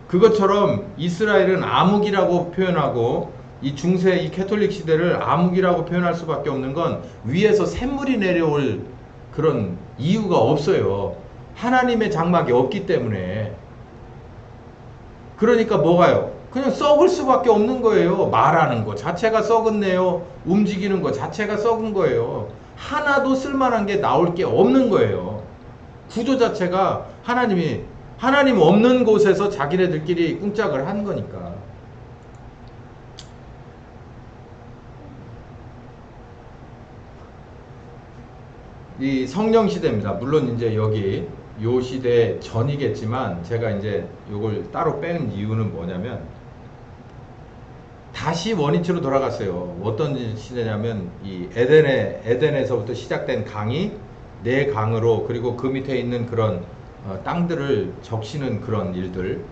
그것처럼 이스라엘은 암흑이라고 표현하고 이 중세 이 캐톨릭 시대를 암흑이라고 표현할 수밖에 없는 건 위에서 샘물이 내려올 그런 이유가 없어요. 하나님의 장막이 없기 때문에. 그러니까 뭐가요? 그냥 썩을 수밖에 없는 거예요. 말하는 거 자체가 썩었네요. 움직이는 거 자체가 썩은 거예요. 하나도 쓸만한 게 나올 게 없는 거예요. 구조 자체가 하나님 없는 곳에서 자기네들끼리 꿍짝을 한 거니까. 이 성령 시대입니다. 물론 이제 여기 요 시대 전이겠지만 제가 이제 요걸 따로 빼는 이유는 뭐냐면 다시 원위치로 돌아갔어요. 어떤 시대냐면 이 에덴에서부터 시작된 강이 네 강으로, 그리고 그 밑에 있는 그런 땅들을 적시는 그런 일들,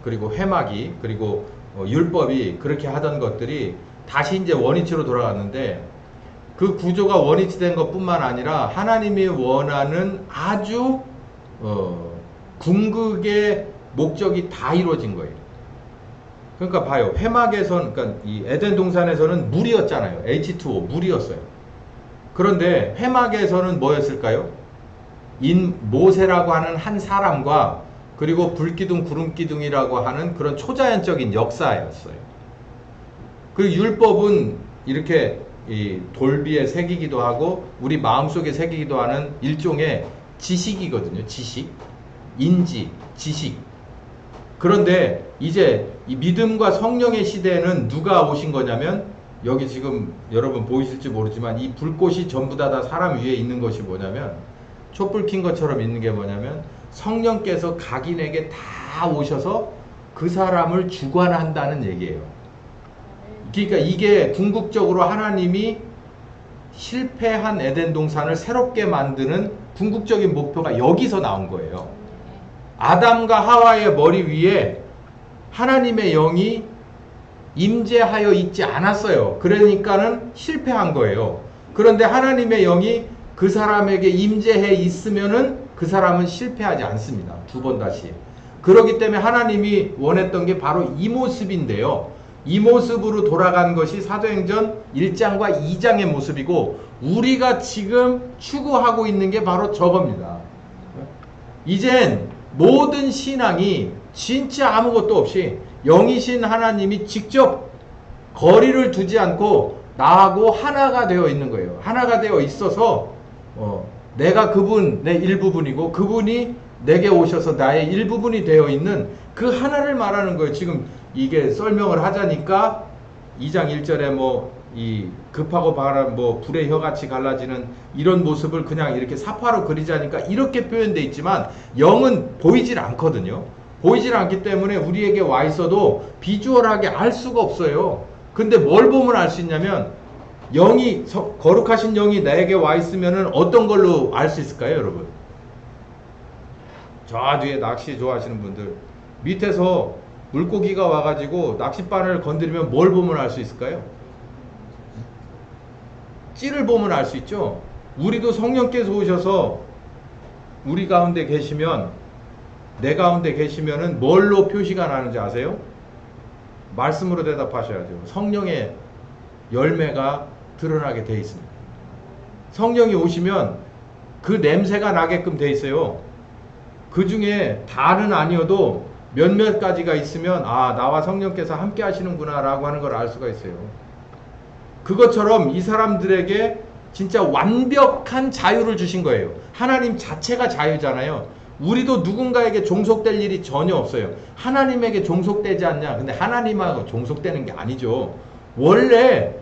그리고 회막이, 그리고 율법이 그렇게 하던 것들이 다시 이제 원위치로 돌아갔는데, 그 구조가 원위치된 것뿐만 아니라 하나님이 원하는 아주 궁극의 목적이 다 이루어진 거예요. 그러니까 봐요. 회막에서는, 그러니까 이 에덴 동산에서는 물이었잖아요. H2O, 물이었어요. 그런데 회막에서는 뭐였을까요? 모세라고 하는 한 사람과, 그리고 불기둥, 구름기둥이라고 하는 그런 초자연적인 역사였어요. 그리고 율법은 이렇게 이 돌비에 새기기도 하고 우리 마음속에 새기기도 하는 일종의 지식이거든요. 지식, 인지, 지식. 그런데 이제 이 믿음과 성령의 시대에는 누가 오신 거냐면, 여기 지금 여러분 보이실지 모르지만 이 불꽃이 전부 다 사람 위에 있는 것이 뭐냐면, 촛불 킨 것처럼 있는 게 뭐냐면 성령께서 각인에게 다 오셔서 그 사람을 주관한다는 얘기예요. 그러니까 이게 궁극적으로 하나님이 실패한 에덴 동산을 새롭게 만드는 궁극적인 목표가 여기서 나온 거예요. 아담과 하와의 머리 위에 하나님의 영이 임재하여 있지 않았어요. 그러니까는 실패한 거예요. 그런데 하나님의 영이 그 사람에게 임재해 있으면은 그 사람은 실패하지 않습니다. 두 번 다시. 그렇기 때문에 하나님이 원했던 게 바로 이 모습인데요. 이 모습으로 돌아간 것이 사도행전 1장과 2장의 모습이고, 우리가 지금 추구하고 있는 게 바로 저겁니다. 이젠 모든 신앙이 진짜 아무것도 없이 영이신 하나님이 직접 거리를 두지 않고 나하고 하나가 되어 있는 거예요. 하나가 되어 있어서 내가 그분의 일부분이고 그분이 내게 오셔서 나의 일부분이 되어 있는 그 하나를 말하는 거예요. 지금 이게 설명을 하자니까 2장 1절에 이 급하고 바람 불의 혀같이 갈라지는 이런 모습을 그냥 이렇게 사파로 그리자니까 이렇게 표현되어 있지만 영은 보이질 않거든요. 보이질 않기 때문에 우리에게 와 있어도 비주얼하게 알 수가 없어요. 근데 뭘 보면 알 수 있냐면, 거룩하신 영이 나에게 와 있으면은 어떤 걸로 알 수 있을까요, 여러분? 저 뒤에 낚시 좋아하시는 분들, 밑에서 물고기가 와가지고 낚싯바늘 건드리면 뭘 보면 알 수 있을까요? 찌를 보면 알 수 있죠. 우리도 성령께서 오셔서 우리 가운데 계시면, 내 가운데 계시면은 뭘로 표시가 나는지 아세요? 말씀으로 대답하셔야죠. 성령의 열매가 드러나게 돼 있습니다. 성령이 오시면 그 냄새가 나게끔 돼 있어요. 그 중에 다는 아니어도 몇몇 가지가 있으면 나와 성령께서 함께 하시는구나 라고 하는 걸 알 수가 있어요. 그것처럼 이 사람들에게 진짜 완벽한 자유를 주신 거예요. 하나님 자체가 자유잖아요. 우리도 누군가에게 종속될 일이 전혀 없어요. 하나님에게 종속되지 않냐? 근데 하나님하고 종속되는 게 아니죠. 원래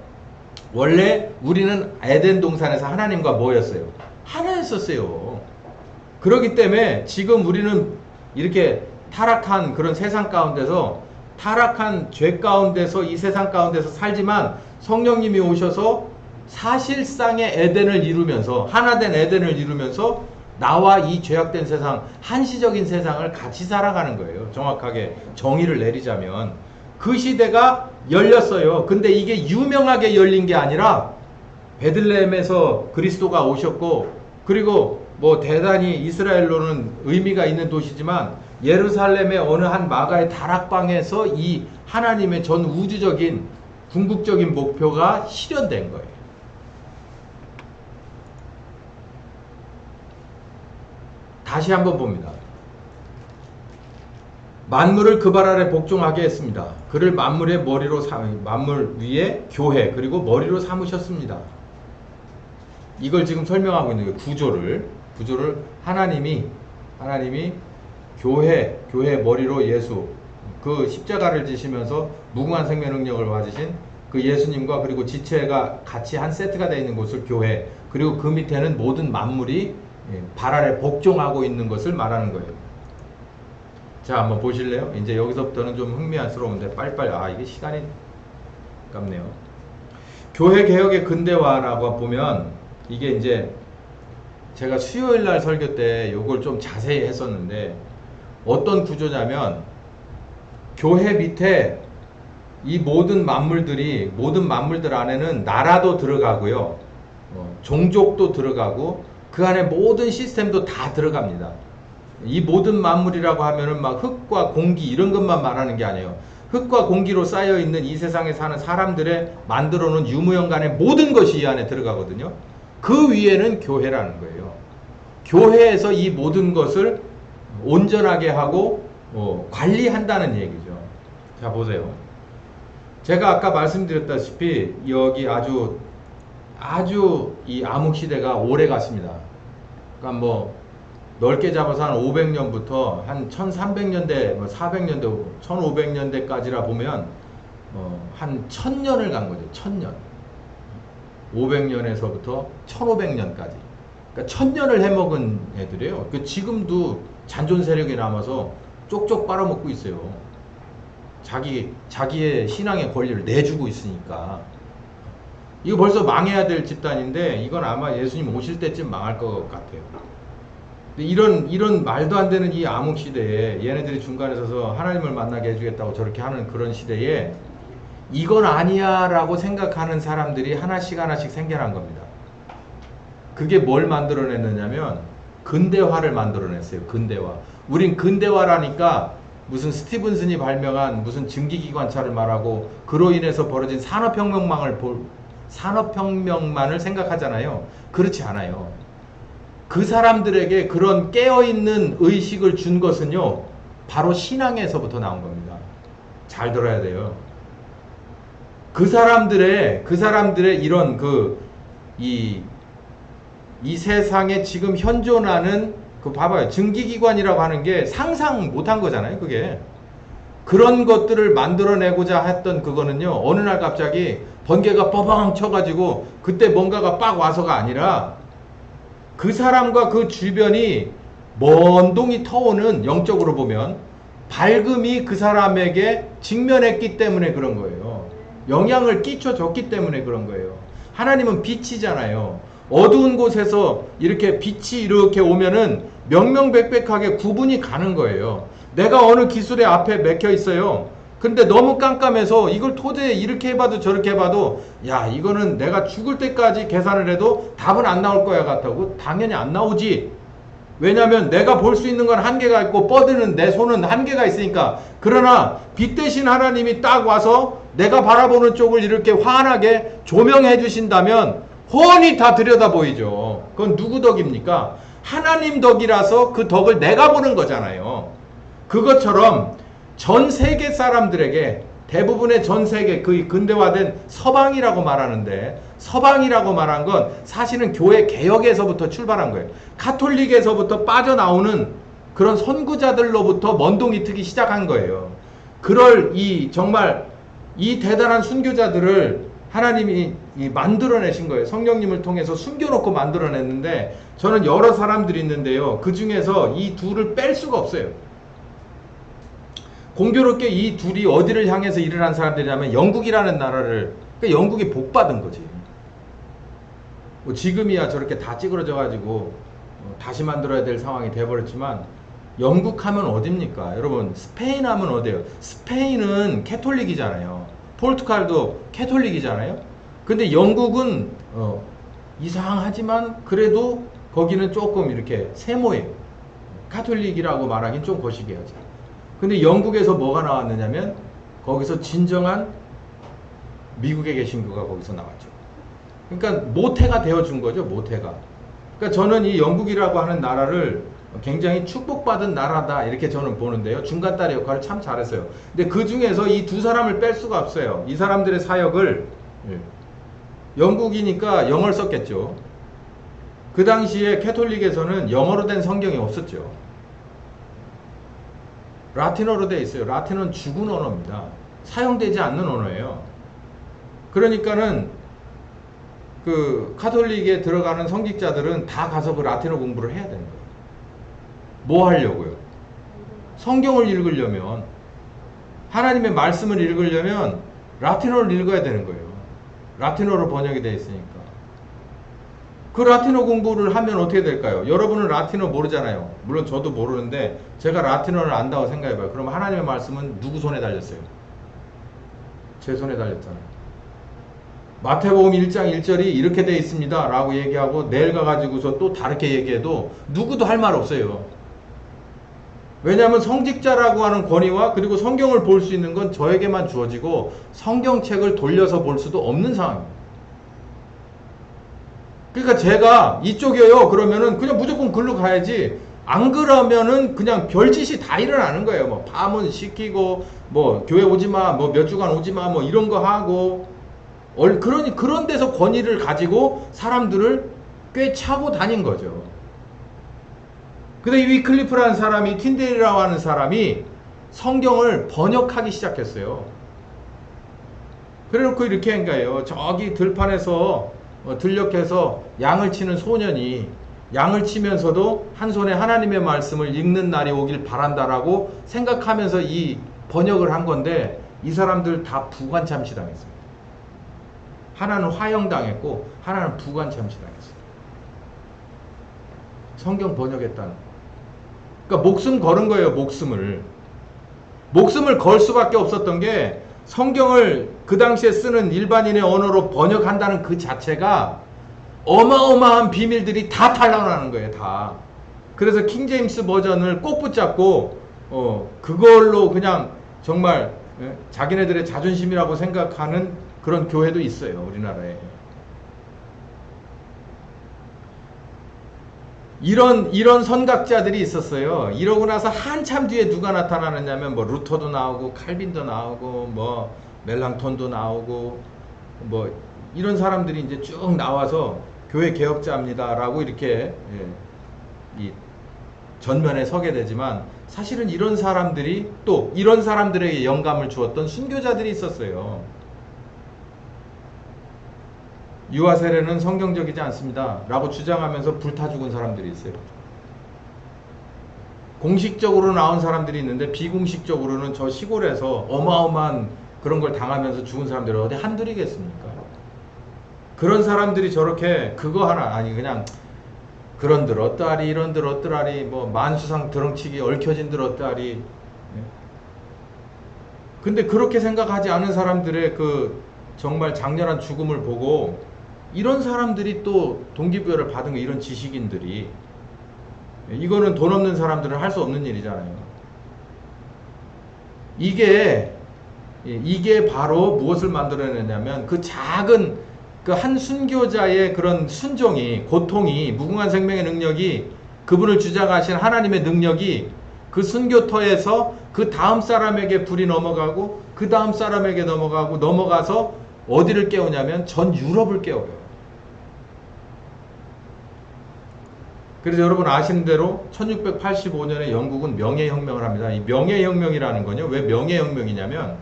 우리는 에덴 동산에서 하나님과 뭐였어요? 하나였었어요. 그렇기 때문에 지금 우리는 이렇게 타락한 그런 세상 가운데서, 타락한 죄 가운데서, 이 세상 가운데서 살지만 성령님이 오셔서 사실상의 에덴을 이루면서, 하나된 에덴을 이루면서 나와 이 죄악된 세상, 한시적인 세상을 같이 살아가는 거예요. 정확하게 정의를 내리자면 그 시대가 열렸어요. 근데 이게 유명하게 열린 게 아니라 베들레헴에서 그리스도가 오셨고, 그리고 대단히 이스라엘로는 의미가 있는 도시지만 예루살렘의 어느 한 마가의 다락방에서 이 하나님의 전 우주적인 궁극적인 목표가 실현된 거예요. 다시 한번 봅니다. 만물을 그 발 아래 복종하게 했습니다. 그를 만물의 만물 위에 교회 그리고 머리로 삼으셨습니다. 이걸 지금 설명하고 있는 거예요. 구조를 하나님이 교회 머리로 예수 그 십자가를 지시면서 무궁한 생명 능력을 받으신 그 예수님과 그리고 지체가 같이 한 세트가 되어 있는 곳을 교회 그리고 그 밑에는 모든 만물이 발 아래 복종하고 있는 것을 말하는 거예요. 자, 한번 보실래요? 이제 여기서부터는 좀 흥미스러운데 빨리빨리 이게 시간이 아깝네요. 교회 개혁의 근대화라고 보면 이게 이제 제가 수요일 날 설교 때 이걸 좀 자세히 했었는데 어떤 구조냐면 교회 밑에 이 모든 만물들 안에는 나라도 들어가고요. 종족도 들어가고 그 안에 모든 시스템도 다 들어갑니다. 이 모든 만물이라고 하면은 막 흙과 공기 이런 것만 말하는 게 아니에요. 흙과 공기로 쌓여 있는 이 세상에 사는 사람들의 만들어 놓은 유무연간의 모든 것이 이 안에 들어가거든요. 그 위에는 교회라는 거예요. 교회에서 이 모든 것을 온전하게 하고 관리한다는 얘기죠. 자, 보세요. 제가 아까 말씀드렸다시피 여기 아주 이 암흑시대가 오래 갔습니다. 그러니까 뭐 넓게 잡아서 한 500년부터 한 1300년대, 400년대, 1500년대까지라 보면 한 1000년을 간 거죠. 1000년. 500년에서부터 1500년까지. 그러니까 1000년을 해먹은 애들이에요. 지금도 잔존 세력이 남아서 쪽쪽 빨아먹고 있어요. 자기의 신앙의 권리를 내주고 있으니까. 이거 벌써 망해야 될 집단인데 이건 아마 예수님 오실 때쯤 망할 것 같아요. 이런 말도 안 되는 이 암흑 시대에 얘네들이 중간에 서서 하나님을 만나게 해주겠다고 저렇게 하는 그런 시대에 이건 아니야 라고 생각하는 사람들이 하나씩 생겨난 겁니다. 그게 뭘 만들어냈느냐면 근대화를 만들어냈어요. 근대화. 우린 근대화라니까 무슨 스티븐슨이 발명한 무슨 증기기관차를 말하고 그로 인해서 벌어진 산업혁명만을 생각하잖아요. 그렇지 않아요. 그 사람들에게 그런 깨어있는 의식을 준 것은요, 바로 신앙에서부터 나온 겁니다. 잘 들어야 돼요. 그 사람들의 이런 이 세상에 지금 현존하는 봐봐요. 증기기관이라고 하는 게 상상 못한 거잖아요, 그게. 그런 것들을 만들어내고자 했던 그거는요, 어느 날 갑자기 번개가 뻐벙 쳐가지고 그때 뭔가가 빡 와서가 아니라 그 사람과 그 주변이 먼 동이 터오는 영적으로 보면 밝음이 그 사람에게 직면했기 때문에 그런 거예요. 영향을 끼쳐줬기 때문에 그런 거예요. 하나님은 빛이잖아요. 어두운 곳에서 이렇게 빛이 이렇게 오면은 명명백백하게 구분이 가는 거예요. 내가 어느 기술의 앞에 맥혀 있어요. 근데 너무 깜깜해서 이걸 도저히 이렇게 해봐도 저렇게 해봐도 야, 이거는 내가 죽을 때까지 계산을 해도 답은 안 나올 거야 같다고. 당연히 안 나오지. 왜냐면 내가 볼 수 있는 건 한계가 있고 뻗드는 내 손은 한계가 있으니까. 그러나 빛 대신 하나님이 딱 와서 내가 바라보는 쪽을 이렇게 환하게 조명해 주신다면 훤히 다 들여다 보이죠. 그건 누구 덕입니까? 하나님 덕이라서 그 덕을 내가 보는 거잖아요. 그것처럼 전 세계 사람들에게 대부분의 전 세계 그 근대화된 서방이라고 말하는데 서방이라고 말한 건 사실은 교회 개혁에서부터 출발한 거예요. 가톨릭에서부터 빠져나오는 그런 선구자들로부터 먼동이 트기 시작한 거예요. 정말 이 대단한 순교자들을 하나님이 만들어내신 거예요. 성령님을 통해서 숨겨놓고 만들어냈는데 저는 여러 사람들이 있는데요. 그 중에서 이 둘을 뺄 수가 없어요. 공교롭게 이 둘이 어디를 향해서 일을 한 사람들이냐면 영국이라는 나라를, 그러니까 영국이 복받은 거지. 뭐 지금이야 저렇게 다 찌그러져 가지고 다시 만들어야 될 상황이 돼버렸지만 영국 하면 어딥니까? 여러분 스페인 하면 어디예요? 스페인은 캐톨릭이잖아요. 포르투갈도 캐톨릭이잖아요. 근데 영국은 이상하지만 그래도 거기는 조금 이렇게 세모예요. 카톨릭이라고 말하긴 좀 거시기하지. 근데 영국에서 뭐가 나왔느냐면 거기서 진정한 미국의 개신교가 거기서 나왔죠. 그러니까 모태가 되어준 거죠. 모태가. 그러니까 저는 이 영국이라고 하는 나라를 굉장히 축복받은 나라다 이렇게 저는 보는데요. 중간다리 역할을 참 잘했어요. 근데 그 중에서 이 두 사람을 뺄 수가 없어요. 이 사람들의 사역을 영국이니까 영어를 썼겠죠. 그 당시에 캐톨릭에서는 영어로 된 성경이 없었죠. 라틴어로 되어 있어요. 라틴어는 죽은 언어입니다. 사용되지 않는 언어예요. 그러니까는 그 카톨릭에 들어가는 성직자들은 다 가서 그 라틴어 공부를 해야 되는 거예요. 뭐 하려고요? 성경을 읽으려면, 하나님의 말씀을 읽으려면 라틴어를 읽어야 되는 거예요. 라틴어로 번역이 되어 있으니까. 그 라틴어 공부를 하면 어떻게 될까요? 여러분은 라틴어 모르잖아요. 물론 저도 모르는데 제가 라틴어를 안다고 생각해봐요. 그럼 하나님의 말씀은 누구 손에 달렸어요? 제 손에 달렸잖아요. 마태복음 1장 1절이 이렇게 되어 있습니다 라고 얘기하고 내일 가가지고서 또 다르게 얘기해도 누구도 할 말 없어요. 왜냐하면 성직자라고 하는 권위와 그리고 성경을 볼 수 있는 건 저에게만 주어지고 성경책을 돌려서 볼 수도 없는 상황입니다. 그러니까 제가 이쪽이에요 그러면은 그냥 무조건 글로 가야지, 안 그러면은 그냥 별짓이 다 일어나는 거예요. 뭐 파문 시키고 뭐 교회 오지마, 뭐 몇 주간 오지마, 뭐 이런 거 하고, 그러니 그런 데서 권위를 가지고 사람들을 꽤 차고 다닌 거죠. 근데 이 위클리프라는 사람이, 틴데일이라고 하는 사람이 성경을 번역하기 시작했어요. 그래놓고 이렇게 한 거예요. 저기 들판에서 들녘에서 양을 치는 소년이 양을 치면서도 한 손에 하나님의 말씀을 읽는 날이 오길 바란다라고 생각하면서 이 번역을 한 건데, 이 사람들 다 부관참시 당했습니다. 하나는 화형당했고 하나는 부관참시 당했어요. 성경 번역했다는 거. 그러니까 목숨 걸은 거예요. 목숨을 걸 수밖에 없었던 게, 성경을 그 당시에 쓰는 일반인의 언어로 번역한다는 그 자체가 어마어마한 비밀들이 다 탄로나는 거예요. 다. 그래서 킹제임스 버전을 꼭 붙잡고 그걸로 그냥 정말 자기네들의 자존심이라고 생각하는 그런 교회도 있어요. 우리나라에. 이런 선각자들이 있었어요. 이러고 나서 한참 뒤에 누가 나타나느냐면 뭐 루터도 나오고 칼빈도 나오고 뭐 멜랑톤도 나오고 뭐 이런 사람들이 이제 쭉 나와서 교회 개혁자입니다라고 이렇게 이 전면에 서게 되지만, 사실은 이런 사람들이 또 이런 사람들에게 영감을 주었던 순교자들이 있었어요. 유아 세례는 성경적이지 않습니다 라고 주장하면서 불타 죽은 사람들이 있어요. 공식적으로 나온 사람들이 있는데 비공식적으로는 저 시골에서 어마어마한 그런 걸 당하면서 죽은 사람들이 어디 한둘이겠습니까? 그런 사람들이 저렇게 그거 하나, 아니 그냥 그런들 어떠하리 이런들 어떠하리 뭐 만수상 드렁치기 얽혀진들 어떠하리, 근데 그렇게 생각하지 않은 사람들의 그 정말 장렬한 죽음을 보고 이런 사람들이 또 동기부여를 받은 거, 이런 지식인들이. 이거는 돈 없는 사람들은 할 수 없는 일이잖아요. 이게 바로 무엇을 만들어내냐면, 그 작은 그 한 순교자의 그런 순종이, 고통이, 무궁한 생명의 능력이, 그분을 주장하신 하나님의 능력이 그 순교터에서 그 다음 사람에게 불이 넘어가고 그 다음 사람에게 넘어가서 어디를 깨우냐면 전 유럽을 깨워요. 그래서 여러분 아시는 대로 1685년에 영국은 명예혁명을 합니다. 이 명예혁명이라는 건요, 왜 명예혁명이냐면,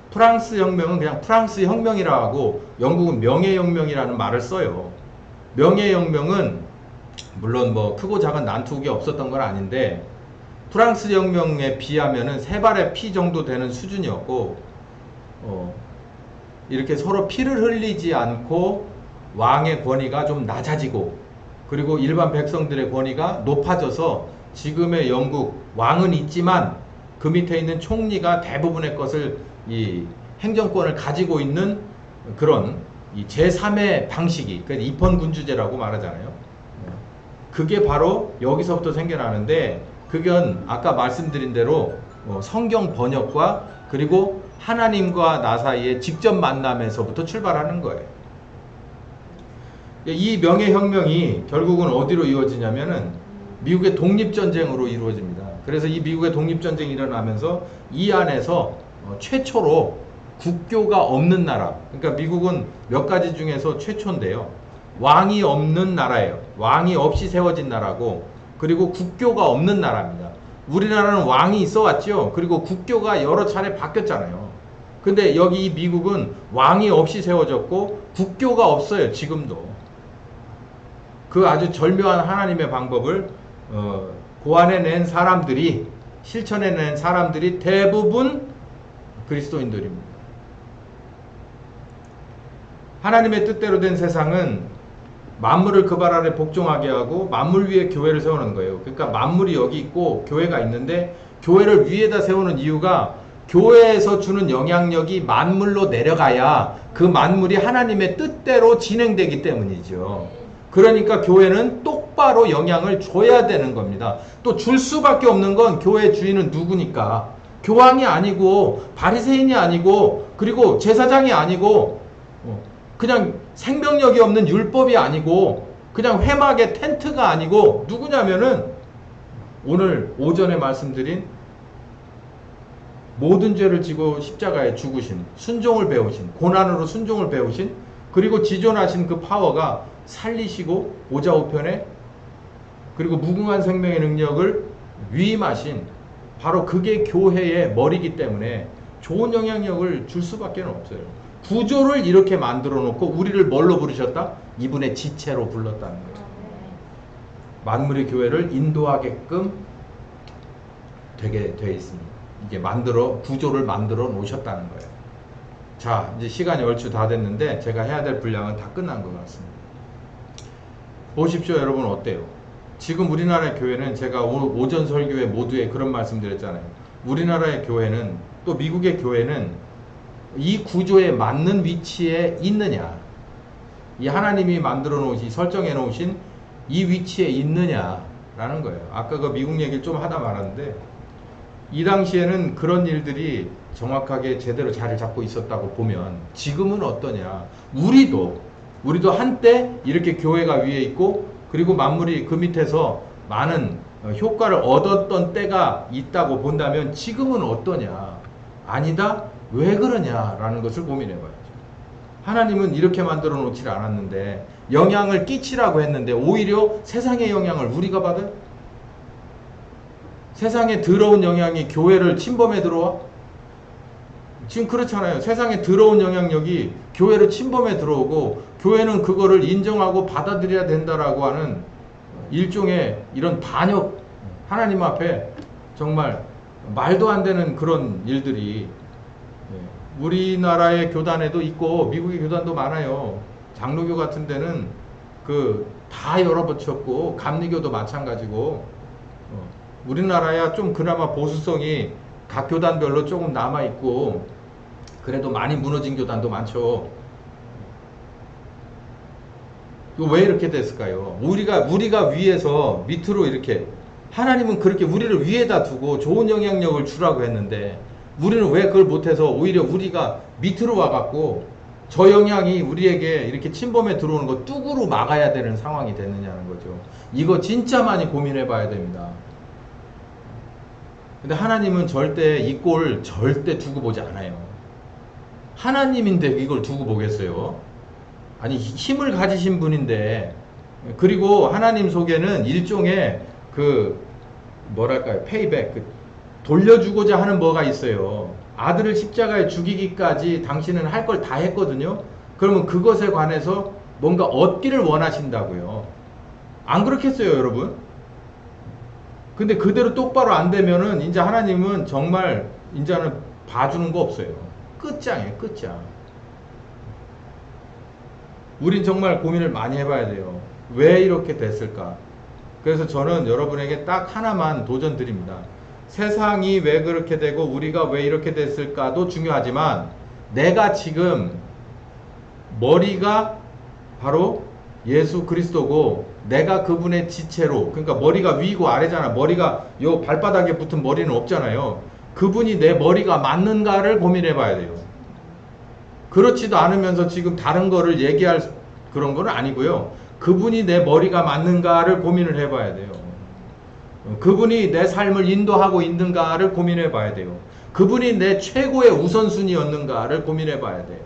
프랑스 혁명은 그냥 프랑스 혁명이라 하고 영국은 명예혁명이라는 말을 써요. 명예혁명은 물론 뭐 크고 작은 난투극이 없었던 건 아닌데, 프랑스 혁명에 비하면은 세 발의 피 정도 되는 수준이었고, 이렇게 서로 피를 흘리지 않고 왕의 권위가 좀 낮아지고, 그리고 일반 백성들의 권위가 높아져서 지금의 영국 왕은 있지만 그 밑에 있는 총리가 대부분의 것을, 이 행정권을 가지고 있는 그런 이 제3의 방식이, 그래서 입헌군주제라고 말하잖아요. 그게 바로 여기서부터 생겨나는데, 그건 아까 말씀드린 대로 성경 번역과 그리고 하나님과 나 사이의 직접 만남에서부터 출발하는 거예요. 이 명예혁명이 결국은 어디로 이어지냐면은 미국의 독립전쟁으로 이루어집니다. 그래서 이 미국의 독립전쟁이 일어나면서 이 안에서 최초로 국교가 없는 나라, 그러니까 미국은 몇 가지 중에서 최초인데요. 왕이 없는 나라예요. 왕이 없이 세워진 나라고, 그리고 국교가 없는 나라입니다. 우리나라는 왕이 있어 왔죠. 그리고 국교가 여러 차례 바뀌었잖아요. 근데 여기 이 미국은 왕이 없이 세워졌고 국교가 없어요. 지금도. 그 아주 절묘한 하나님의 방법을 고안해낸 사람들이, 실천해낸 사람들이 대부분 그리스도인들입니다. 하나님의 뜻대로 된 세상은 만물을 그 발 아래 복종하게 하고 만물 위에 교회를 세우는 거예요. 그러니까 만물이 여기 있고 교회가 있는데, 교회를 위에다 세우는 이유가 교회에서 주는 영향력이 만물로 내려가야 그 만물이 하나님의 뜻대로 진행되기 때문이죠. 그러니까 교회는 똑바로 영향을 줘야 되는 겁니다. 또 줄 수밖에 없는 건 교회 주인은 누구니까. 교황이 아니고 바리새인이 아니고 그리고 제사장이 아니고 그냥 생명력이 없는 율법이 아니고 그냥 회막의 텐트가 아니고 누구냐면은 오늘 오전에 말씀드린 모든 죄를 지고 십자가에 죽으신, 순종을 배우신, 고난으로 순종을 배우신, 그리고 지존하신 그 파워가 살리시고 보좌 우편에 그리고 무궁한 생명의 능력을 위임하신, 바로 그게 교회의 머리이기 때문에 좋은 영향력을 줄 수밖에 없어요. 구조를 이렇게 만들어 놓고 우리를 뭘로 부르셨다? 이분의 지체로 불렀다는 거죠. 만물의 교회를 인도하게끔 되게 되어 있습니다. 이게 구조를 만들어 놓으셨다는 거예요. 자, 이제 시간이 얼추 다 됐는데 제가 해야 될 분량은 다 끝난 것 같습니다. 보십시오, 여러분. 어때요? 지금 우리나라의 교회는, 제가 오전 설교회 모두에 그런 말씀 드렸잖아요. 우리나라의 교회는, 또 미국의 교회는 이 구조에 맞는 위치에 있느냐, 이 하나님이 만들어 놓으신, 설정해 놓으신 이 위치에 있느냐라는 거예요. 아까 그 미국 얘기를 좀 하다 말았는데, 이 당시에는 그런 일들이 정확하게 제대로 자리를 잡고 있었다고 보면 지금은 어떠냐. 우리도 한때 이렇게 교회가 위에 있고 그리고 만물이 그 밑에서 많은 효과를 얻었던 때가 있다고 본다면 지금은 어떠냐. 아니다. 왜 그러냐라는 것을 고민해 봐야죠. 하나님은 이렇게 만들어 놓지 않았는데, 영향을 끼치라고 했는데 오히려 세상의 영향을 우리가 받아요? 세상에 들어온 영향이 교회를 침범해 들어와? 지금 그렇잖아요. 세상에 들어온 영향력이 교회를 침범해 들어오고 교회는 그거를 인정하고 받아들여야 된다라고 하는 일종의 이런 반역, 하나님 앞에 정말 말도 안 되는 그런 일들이 우리나라의 교단에도 있고 미국의 교단도 많아요. 장로교 같은 데는 다 열어붙였고 감리교도 마찬가지고, 우리나라야 좀 그나마 보수성이 각 교단별로 조금 남아있고 그래도 많이 무너진 교단도 많죠. 왜 이렇게 됐을까요? 우리가 위에서 밑으로 이렇게, 하나님은 그렇게 우리를 위에다 두고 좋은 영향력을 주라고 했는데 우리는 왜 그걸 못해서 오히려 우리가 밑으로 와갖고 저 영향이 우리에게 이렇게 침범해 들어오는 거 뚝으로 막아야 되는 상황이 됐느냐는 거죠. 이거 진짜 많이 고민해 봐야 됩니다. 근데 하나님은 절대 이 꼴 절대 두고 보지 않아요. 하나님인데 이걸 두고 보겠어요? 아니, 힘을 가지신 분인데. 그리고 하나님 속에는 일종의 뭐랄까요, 페이백, 돌려주고자 하는 뭐가 있어요. 아들을 십자가에 죽이기까지 당신은 할 걸 다 했거든요. 그러면 그것에 관해서 뭔가 얻기를 원하신다고요. 안 그렇겠어요, 여러분? 근데 그대로 똑바로 안 되면은 이제 하나님은 정말 이제는 봐주는 거 없어요. 끝장이에요, 끝장. 우린 정말 고민을 많이 해봐야 돼요. 왜 이렇게 됐을까? 그래서 저는 여러분에게 딱 하나만 도전 드립니다. 세상이 왜 그렇게 되고 우리가 왜 이렇게 됐을까도 중요하지만, 내가 지금 머리가 바로 예수 그리스도고 내가 그분의 지체로, 그러니까 머리가 위고 아래잖아. 머리가 요 발바닥에 붙은 머리는 없잖아요. 그분이 내 머리가 맞는가를 고민해 봐야 돼요. 그렇지도 않으면서 지금 다른 거를 얘기할 그런 건 아니고요. 그분이 내 머리가 맞는가를 고민을 해 봐야 돼요. 그분이 내 삶을 인도하고 있는가를 고민해 봐야 돼요. 그분이 내 최고의 우선순위였는가를 고민해 봐야 돼요.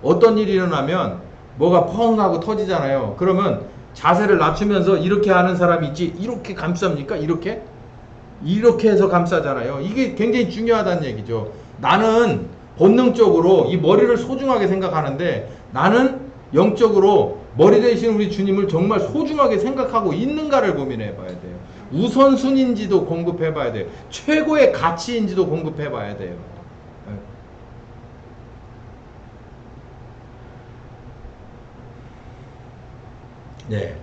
어떤 일이 일어나면 뭐가 펑 하고 터지잖아요. 그러면 자세를 낮추면서 이렇게 하는 사람이 있지, 이렇게 감쌉니까? 이렇게? 이렇게 해서 감싸잖아요. 이게 굉장히 중요하다는 얘기죠. 나는 본능적으로 이 머리를 소중하게 생각하는데, 나는 영적으로 머리 대신 우리 주님을 정말 소중하게 생각하고 있는가를 고민해 봐야 돼요. 우선순위인지도 공급해 봐야 돼요. 최고의 가치인지도 공급해 봐야 돼요. 네.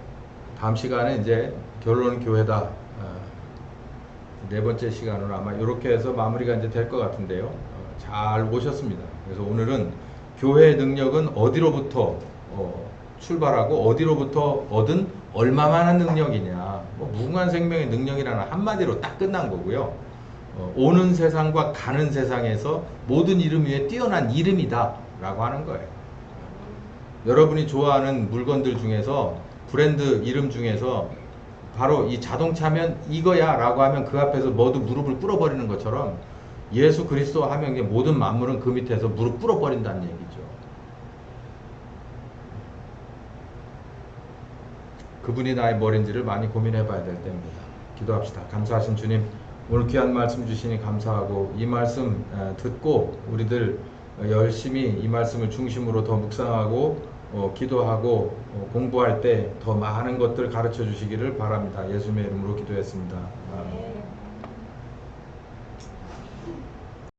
다음 시간에 이제 결론은 교회다. 네 번째 시간으로 아마 이렇게 해서 마무리가 이제 될 것 같은데요. 잘 오셨습니다. 그래서 오늘은 교회의 능력은 어디로부터 출발하고 어디로부터 얻은 얼마만한 능력이냐, 뭐 무궁한 생명의 능력이라는 한마디로 딱 끝난 거고요. 오는 세상과 가는 세상에서 모든 이름 위에 뛰어난 이름이다 라고 하는 거예요. 여러분이 좋아하는 물건들 중에서, 브랜드 이름 중에서 바로 이 자동차면 이거야 라고 하면 그 앞에서 모두 무릎을 꿇어버리는 것처럼, 예수 그리스도 하면 모든 만물은 그 밑에서 무릎 꿇어버린다는 얘기죠. 그분이 나의 머리인지를 많이 고민해 봐야 될 때입니다. 기도합시다. 감사하신 주님, 오늘 귀한 말씀 주시니 감사하고, 이 말씀 듣고 우리들 열심히 이 말씀을 중심으로 더 묵상하고 기도하고 공부할 때 더 많은 것들 가르쳐 주시기를 바랍니다. 예수님의 이름으로 기도했습니다. 아멘.